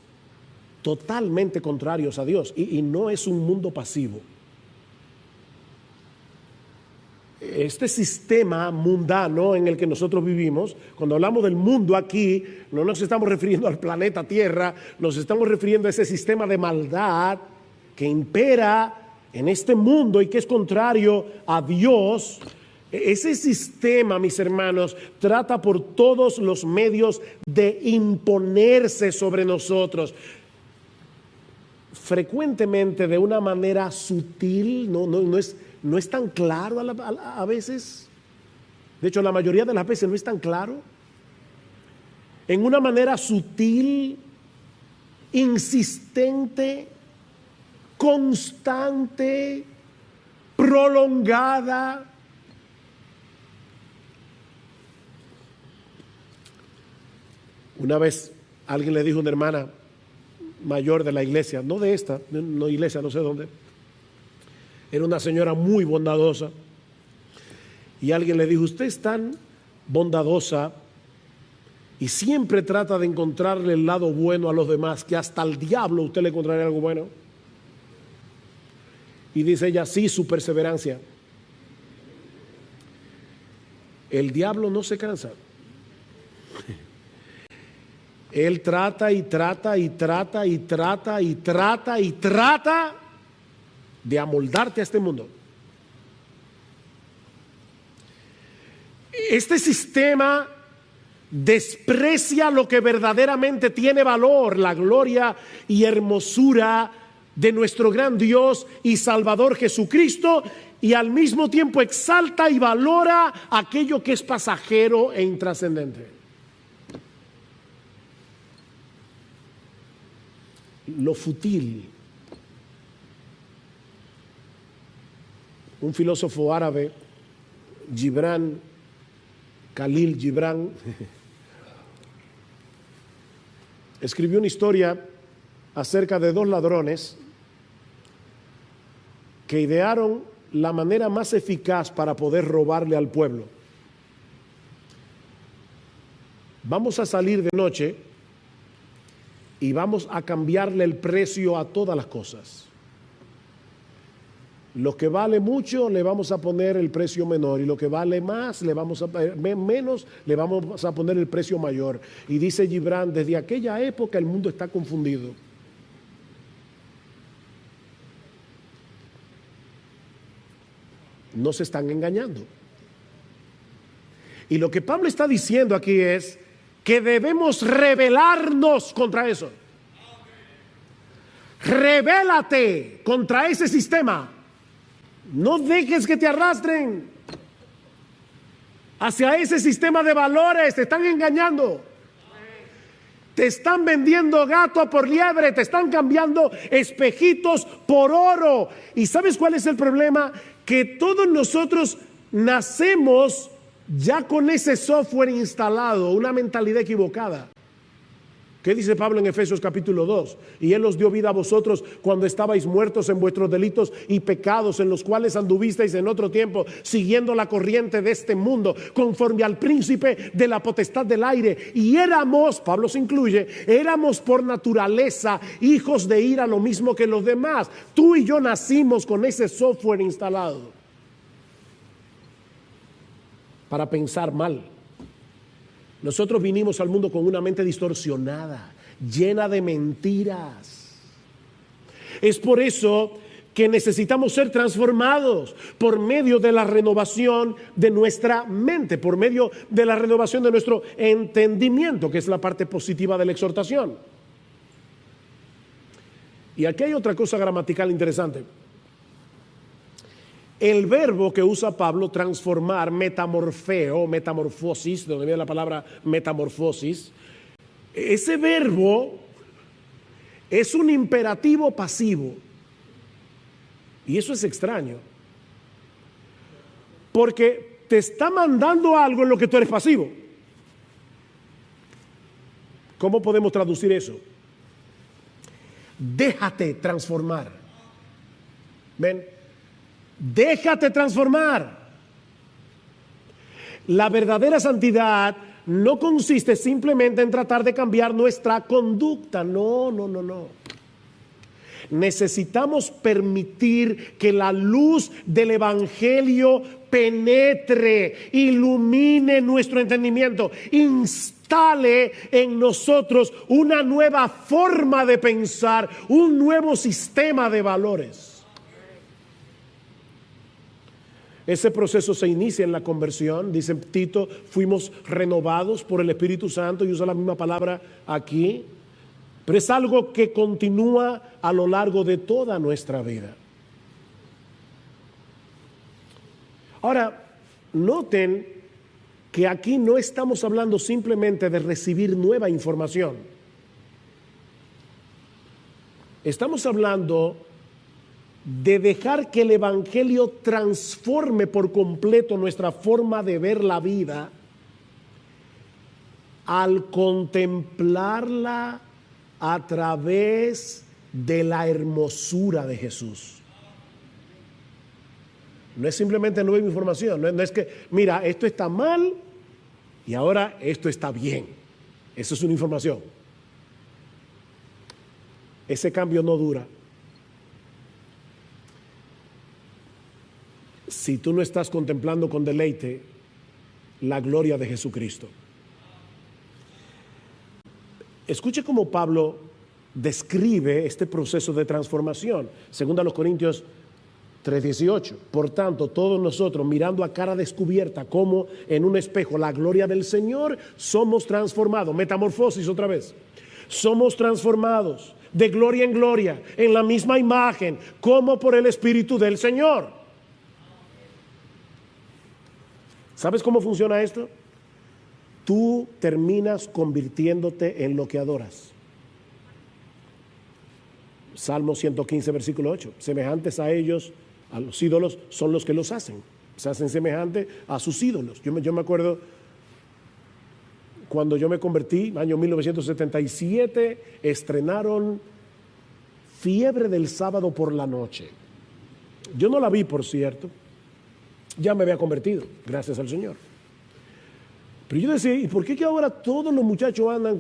totalmente contrarios a Dios, y no es un mundo pasivo. Este sistema mundano en el que nosotros vivimos, cuando hablamos del mundo aquí, no nos estamos refiriendo al planeta Tierra, nos estamos refiriendo a ese sistema de maldad que impera en este mundo y que es contrario a Dios. Ese sistema, mis hermanos, trata por todos los medios de imponerse sobre nosotros. Frecuentemente de una manera sutil, no es tan claro a veces. De hecho, la mayoría de las veces no es tan claro. En una manera sutil, insistente, constante, prolongada. Una vez alguien le dijo a una hermana: mayor de la iglesia, no de esta, no iglesia, no sé dónde. Era una señora muy bondadosa. Y alguien le dijo, usted es tan bondadosa y siempre trata de encontrarle el lado bueno a los demás, que hasta al diablo usted le encontraría algo bueno. Y dice ella, sí, su perseverancia. El diablo no se cansa. Él trata y trata y trata y trata y trata y trata de amoldarte a este mundo. Este sistema desprecia lo que verdaderamente tiene valor, la gloria y hermosura de nuestro gran Dios y Salvador Jesucristo, y al mismo tiempo exalta y valora aquello que es pasajero e intrascendente. Lo fútil. Un filósofo árabe, Khalil Gibran, escribió una historia acerca de dos ladrones que idearon la manera más eficaz para poder robarle al pueblo. Vamos a salir de noche y vamos a cambiarle el precio a todas las cosas. Lo que vale mucho le vamos a poner el precio menor, y lo que vale más menos le vamos a poner el precio mayor. Y dice Gibran, desde aquella época el mundo está confundido. No se están engañando. Y lo que Pablo está diciendo aquí es que debemos rebelarnos contra eso. Rebélate contra ese sistema. No dejes que te arrastren hacia ese sistema de valores. Te están engañando. Te están vendiendo gato por liebre. Te están cambiando espejitos por oro. ¿Y sabes cuál es el problema? Que todos nosotros nacemos ya con ese software instalado, una mentalidad equivocada. ¿Qué dice Pablo en Efesios capítulo 2? Y Él os dio vida a vosotros cuando estabais muertos en vuestros delitos y pecados, en los cuales anduvisteis en otro tiempo, siguiendo la corriente de este mundo, conforme al príncipe de la potestad del aire. Y éramos, Pablo se incluye, éramos por naturaleza hijos de ira, lo mismo que los demás. Tú y yo nacimos con ese software instalado para pensar mal. Nosotros vinimos al mundo con una mente distorsionada, llena de mentiras. Es por eso que necesitamos ser transformados por medio de la renovación de nuestra mente, por medio de la renovación de nuestro entendimiento, que es la parte positiva de la exhortación. Y aquí hay otra cosa gramatical interesante. El verbo que usa Pablo, transformar, metamorfeo, metamorfosis, de donde viene la palabra metamorfosis, ese verbo es un imperativo pasivo. Y eso es extraño, porque te está mandando algo en lo que tú eres pasivo. ¿Cómo podemos traducir eso? Déjate transformar. ¿Ven? Déjate transformar. La verdadera santidad no consiste simplemente en tratar de cambiar nuestra conducta. No. Necesitamos permitir que la luz del Evangelio penetre, ilumine nuestro entendimiento, instale en nosotros una nueva forma de pensar, un nuevo sistema de valores. Ese proceso se inicia en la conversión. Dice Tito, fuimos renovados por el Espíritu Santo, y usa la misma palabra aquí. Pero es algo que continúa a lo largo de toda nuestra vida. Ahora, noten que aquí no estamos hablando simplemente de recibir nueva información. Estamos hablando de dejar que el Evangelio transforme por completo nuestra forma de ver la vida al contemplarla a través de la hermosura de Jesús. No es simplemente nueva información, no es que, mira, esto está mal y ahora esto está bien. Eso es una información. Ese cambio no dura. Si tú no estás contemplando con deleite la gloria de Jesucristo. Escuche cómo Pablo describe este proceso de transformación. Según a los Corintios 3:18. Por tanto, todos nosotros, mirando a cara descubierta como en un espejo la gloria del Señor, somos transformados. Metamorfosis otra vez. Somos transformados de gloria en gloria, en la misma imagen, como por el Espíritu del Señor. ¿Sabes cómo funciona esto? Tú terminas convirtiéndote en lo que adoras. Salmo 115, versículo 8. Semejantes a ellos, a los ídolos, son los que los hacen. Se hacen semejantes a sus ídolos. Yo me acuerdo cuando yo me convertí, año 1977, estrenaron Fiebre del Sábado por la Noche. Yo no la vi, por cierto. Ya me había convertido, gracias al Señor. Pero yo decía, ¿y por qué que ahora todos los muchachos andan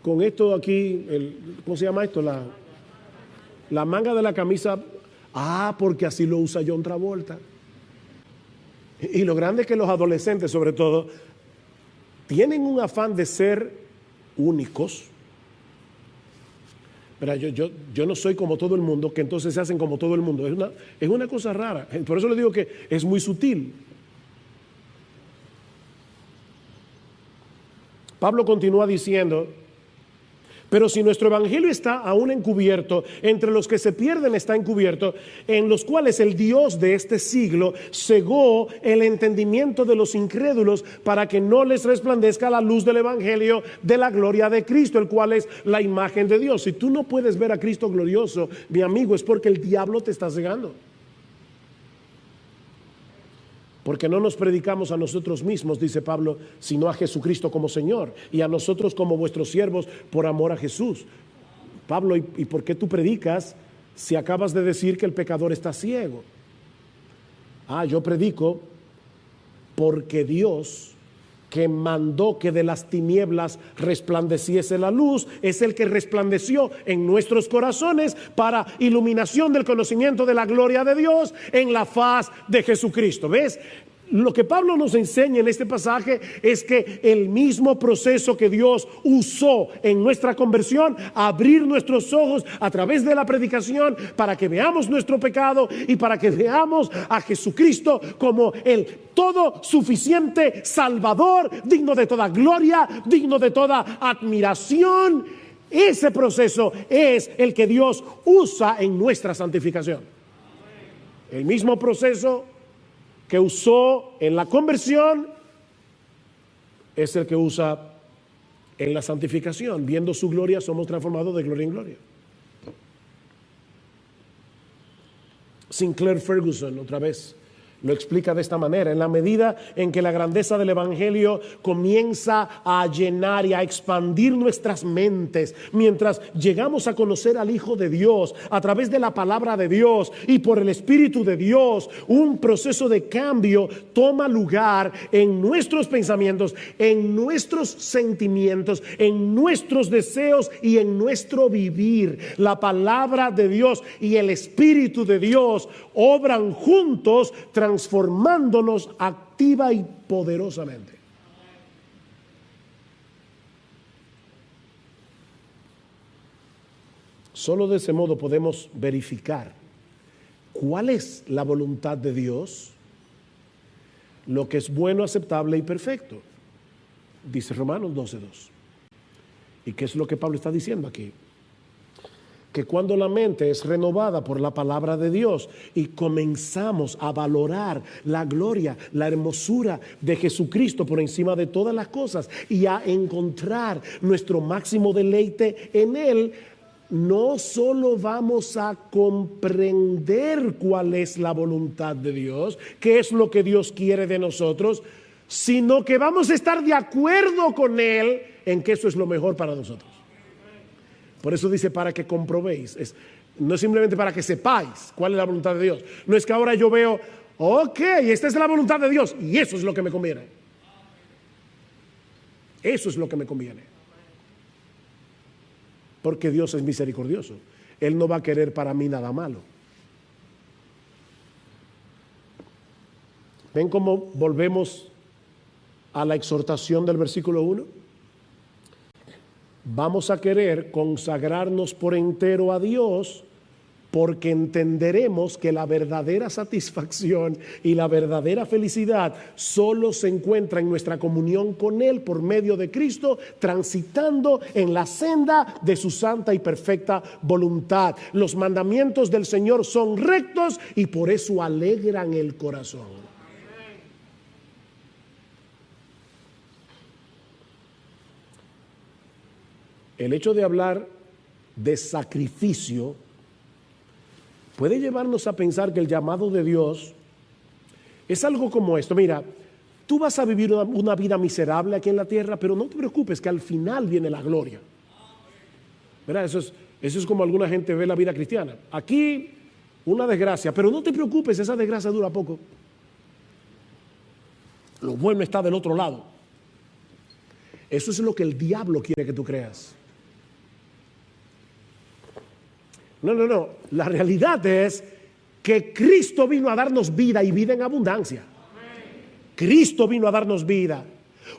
con esto aquí, ¿cómo se llama esto? La manga de la camisa. Ah, porque así lo usa John Travolta. Y lo grande es que los adolescentes, sobre todo, tienen un afán de ser únicos. Pero yo no soy como todo el mundo, que entonces se hacen como todo el mundo. Es una cosa rara. Por eso le digo que es muy sutil. Pablo continúa diciendo, pero si nuestro evangelio está aún encubierto, entre los que se pierden está encubierto, en los cuales el Dios de este siglo cegó el entendimiento de los incrédulos para que no les resplandezca la luz del evangelio de la gloria de Cristo, el cual es la imagen de Dios. Si tú no puedes ver a Cristo glorioso, mi amigo, es porque el diablo te está cegando. Porque no nos predicamos a nosotros mismos, dice Pablo, sino a Jesucristo como Señor y a nosotros como vuestros siervos por amor a Jesús. Pablo, ¿y por qué tú predicas si acabas de decir que el pecador está ciego? Yo predico porque Dios, que mandó que de las tinieblas resplandeciese la luz, es el que resplandeció en nuestros corazones para iluminación del conocimiento de la gloria de Dios en la faz de Jesucristo. ¿Ves? Lo que Pablo nos enseña en este pasaje es que el mismo proceso que Dios usó en nuestra conversión, abrir nuestros ojos a través de la predicación para que veamos nuestro pecado y para que veamos a Jesucristo como el todo suficiente Salvador, digno de toda gloria, digno de toda admiración. Ese proceso es el que Dios usa en nuestra santificación. El mismo proceso que usó en la conversión es el que usa en la santificación. Viendo su gloria somos transformados de gloria en gloria. Sinclair Ferguson, otra vez, lo explica de esta manera: en la medida en que la grandeza del evangelio comienza a llenar y a expandir nuestras mentes, mientras llegamos a conocer al Hijo de Dios a través de la palabra de Dios y por el Espíritu de Dios, un proceso de cambio toma lugar en nuestros pensamientos, en nuestros sentimientos, en nuestros deseos y en nuestro vivir. La palabra de Dios y el Espíritu de Dios obran juntos, transformándonos activa y poderosamente. Solo de ese modo podemos verificar cuál es la voluntad de Dios, lo que es bueno, aceptable y perfecto. Dice Romanos 12:2. ¿Y qué es lo que Pablo está diciendo aquí? Que cuando la mente es renovada por la palabra de Dios y comenzamos a valorar la gloria, la hermosura de Jesucristo por encima de todas las cosas y a encontrar nuestro máximo deleite en Él, no solo vamos a comprender cuál es la voluntad de Dios, qué es lo que Dios quiere de nosotros, sino que vamos a estar de acuerdo con Él en que eso es lo mejor para nosotros. Por eso dice para que comprobéis. No es simplemente para que sepáis cuál es la voluntad de Dios. No es que ahora yo veo, ok, esta es la voluntad de Dios y eso es lo que me conviene. Eso es lo que me conviene. Porque Dios es misericordioso. Él no va a querer para mí nada malo. ¿Ven cómo volvemos a la exhortación del versículo 1? Vamos a querer consagrarnos por entero a Dios porque entenderemos que la verdadera satisfacción y la verdadera felicidad solo se encuentra en nuestra comunión con Él por medio de Cristo, transitando en la senda de su santa y perfecta voluntad. Los mandamientos del Señor son rectos y por eso alegran el corazón. El hecho de hablar de sacrificio puede llevarnos a pensar que el llamado de Dios es algo como esto. Mira, tú vas a vivir una vida miserable aquí en la tierra, pero no te preocupes que al final viene la gloria. ¿Verdad? Eso es como alguna gente ve la vida cristiana. Aquí una desgracia, pero no te preocupes, esa desgracia dura poco. Lo bueno está del otro lado. Eso es lo que el diablo quiere que tú creas. No. La realidad es que Cristo vino a darnos vida y vida en abundancia. Cristo vino a darnos vida.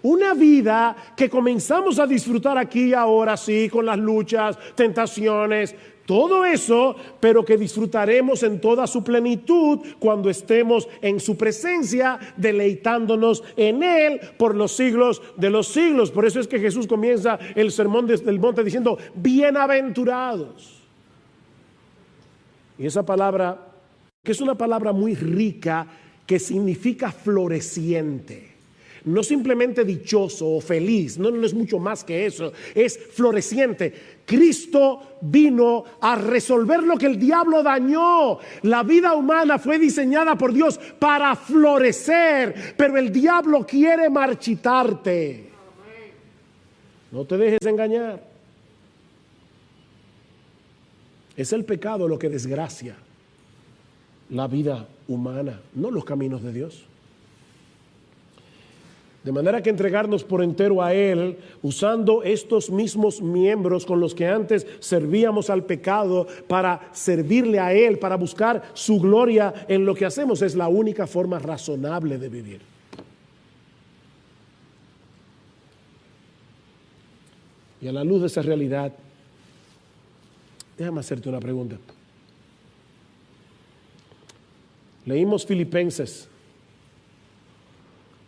Una vida que comenzamos a disfrutar aquí y ahora, sí, con las luchas, tentaciones, todo eso, pero que disfrutaremos en toda su plenitud cuando estemos en su presencia, deleitándonos en Él por los siglos de los siglos. Por eso es que Jesús comienza el sermón desde el monte diciendo, bienaventurados. Y esa palabra, que es una palabra muy rica, que significa floreciente. No simplemente dichoso o feliz, no es mucho más que eso, es floreciente. Cristo vino a resolver lo que el diablo dañó. La vida humana fue diseñada por Dios para florecer, pero el diablo quiere marchitarte. No te dejes engañar. Es el pecado lo que desgracia la vida humana, no los caminos de Dios. De manera que entregarnos por entero a Él, usando estos mismos miembros con los que antes servíamos al pecado para servirle a Él, para buscar su gloria en lo que hacemos, es la única forma razonable de vivir. Y a la luz de esa realidad, déjame hacerte una pregunta. Leímos Filipenses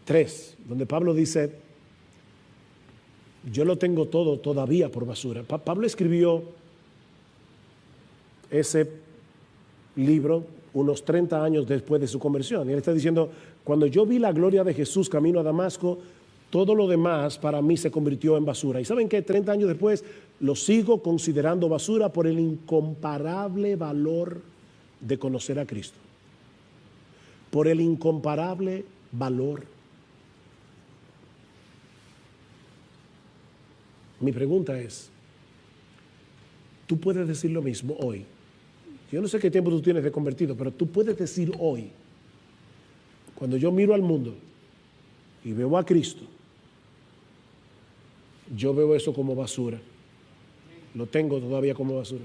3, donde Pablo dice, yo lo tengo todo todavía por basura. Pablo escribió ese libro unos 30 años después de su conversión. Y él está diciendo, cuando yo vi la gloria de Jesús camino a Damasco, todo lo demás para mí se convirtió en basura. ¿Y saben qué? 30 años después lo sigo considerando basura por el incomparable valor de conocer a Cristo. Por el incomparable valor. Mi pregunta es, tú puedes decir lo mismo hoy. Yo no sé qué tiempo tú tienes de convertido, pero tú puedes decir hoy, cuando yo miro al mundo y veo a Cristo, yo veo eso como basura. Lo tengo todavía como basura.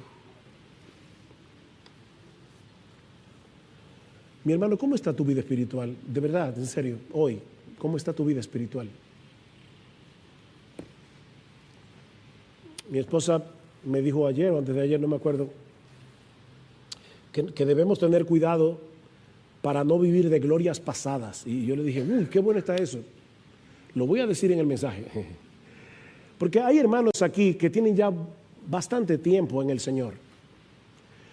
Mi hermano, ¿cómo está tu vida espiritual? De verdad, en serio, hoy, ¿cómo está tu vida espiritual? Mi esposa me dijo ayer o antes de ayer, no me acuerdo, que debemos tener cuidado para no vivir de glorias pasadas. Y yo le dije, uy, qué bueno está eso. Lo voy a decir en el mensaje. Porque hay hermanos aquí que tienen ya bastante tiempo en el Señor.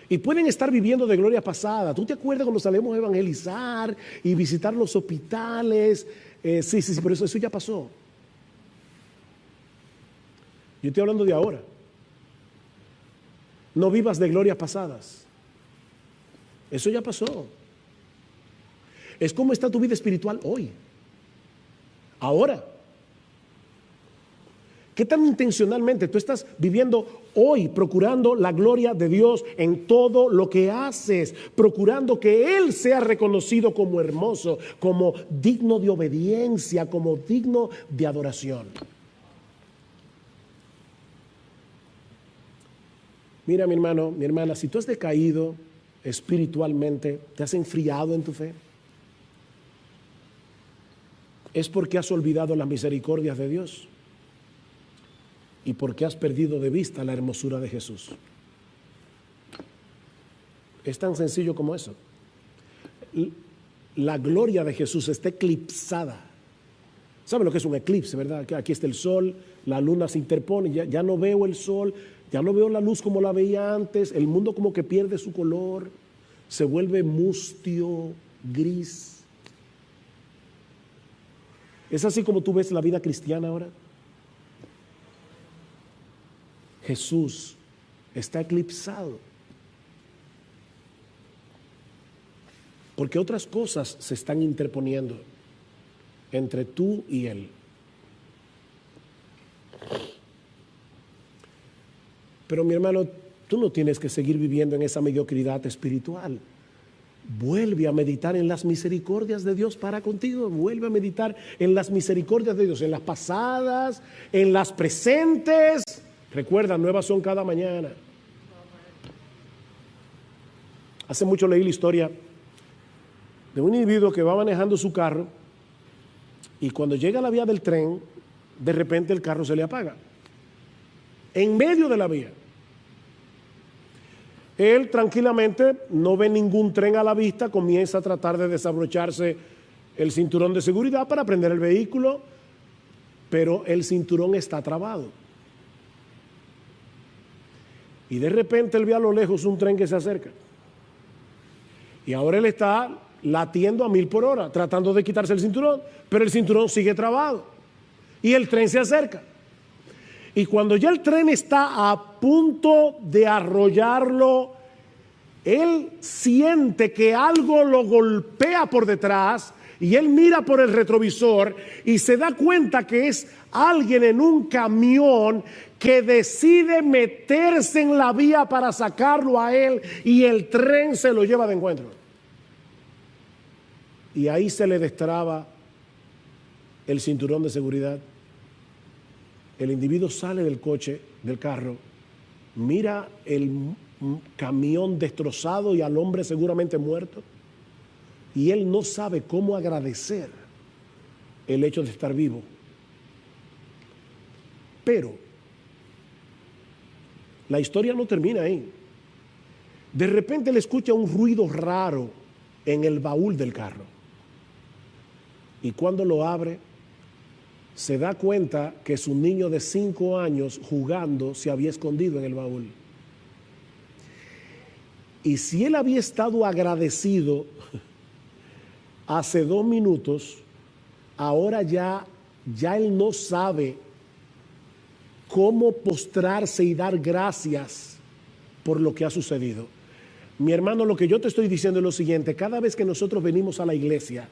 Y pueden estar viviendo de gloria pasada. ¿Tú te acuerdas cuando salimos a evangelizar y visitar los hospitales? Sí, pero eso ya pasó. Yo estoy hablando de ahora. No vivas de glorias pasadas. Eso ya pasó. Es como está tu vida espiritual hoy. Ahora. ¿Qué tan intencionalmente tú estás viviendo hoy, procurando la gloria de Dios en todo lo que haces, procurando que Él sea reconocido como hermoso, como digno de obediencia, como digno de adoración? Mira, mi hermano, mi hermana, si tú has decaído espiritualmente, te has enfriado en tu fe, es porque has olvidado las misericordias de Dios y porque has perdido de vista la hermosura de Jesús. Es tan sencillo como eso. La gloria de Jesús está eclipsada. ¿Saben lo que es un eclipse, verdad? Aquí está el sol, la luna se interpone, ya no veo el sol, ya no veo la luz como la veía antes, el mundo como que pierde su color, se vuelve mustio, gris. ¿Es así como tú ves la vida cristiana ahora? Jesús está eclipsado porque otras cosas se están interponiendo entre tú y Él. Pero mi hermano, tú no tienes que seguir viviendo en esa mediocridad espiritual. Vuelve a meditar en las misericordias de Dios para contigo. Vuelve a meditar en las misericordias de Dios, en las pasadas, en las presentes. Recuerda, nuevas son cada mañana. Hace mucho leí la historia de un individuo que va manejando su carro y cuando llega a la vía del tren, de repente el carro se le apaga. En medio de la vía. Él tranquilamente no ve ningún tren a la vista, comienza a tratar de desabrocharse el cinturón de seguridad para prender el vehículo, pero el cinturón está trabado. Y de repente él ve a lo lejos un tren que se acerca. Y ahora él está latiendo a 1000 por hora, tratando de quitarse el cinturón, pero el cinturón sigue trabado. Y el tren se acerca. Y cuando ya el tren está a punto de arrollarlo, él siente que algo lo golpea por detrás y él mira por el retrovisor y se da cuenta que es alguien en un camión que decide meterse en la vía para sacarlo a él y el tren se lo lleva de encuentro. Y ahí se le destraba el cinturón de seguridad. El individuo sale del coche, del carro, mira el camión destrozado y al hombre seguramente muerto, y él no sabe cómo agradecer el hecho de estar vivo. Pero la historia no termina ahí. De repente le escucha un ruido raro en el baúl del carro, y cuando lo abre, se da cuenta que su niño de 5 años jugando se había escondido en el baúl. Y si él había estado agradecido hace 2 minutos, ahora ya él no sabe cómo postrarse y dar gracias por lo que ha sucedido. Mi hermano, lo que yo te estoy diciendo es lo siguiente: cada vez que nosotros venimos a la iglesia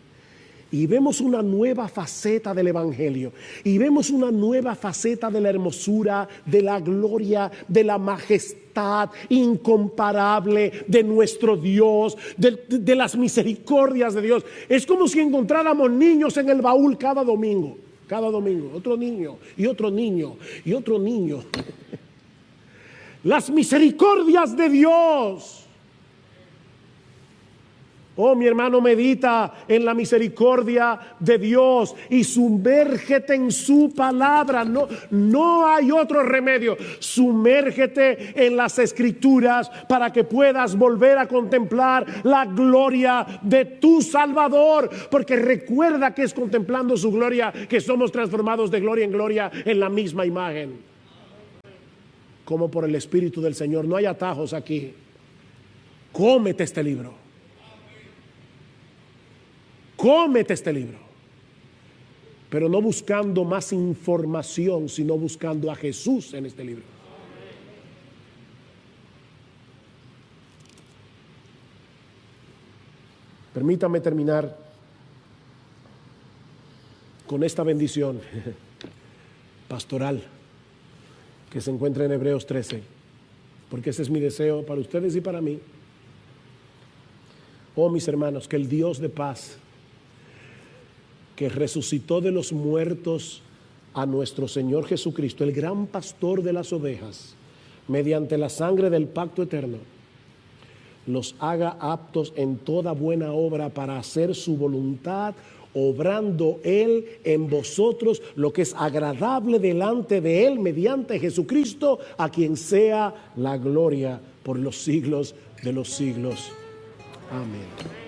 y vemos una nueva faceta del Evangelio, y vemos una nueva faceta de la hermosura, de la gloria, de la majestad incomparable de nuestro Dios, de las misericordias de Dios, es como si encontráramos niños en el baúl cada domingo, otro niño y otro niño y otro niño. Las misericordias de Dios. Oh, mi hermano, medita en la misericordia de Dios y sumérgete en su palabra. No hay otro remedio. Sumérgete en las Escrituras para que puedas volver a contemplar la gloria de tu Salvador. Porque recuerda que es contemplando su gloria que somos transformados de gloria en gloria en la misma imagen. Como por el Espíritu del Señor. No hay atajos aquí. Cómete este libro. Cómete este libro, pero no buscando más información, sino buscando a Jesús en este libro. Permítame terminar con esta bendición pastoral. que se encuentra en Hebreos 13, porque ese es mi deseo para ustedes y para mí. Oh, mis hermanos, que el Dios de paz, que resucitó de los muertos a nuestro Señor Jesucristo, el gran pastor de las ovejas, mediante la sangre del pacto eterno, los haga aptos en toda buena obra para hacer su voluntad, obrando Él en vosotros lo que es agradable delante de Él mediante Jesucristo, a quien sea la gloria por los siglos de los siglos. Amén.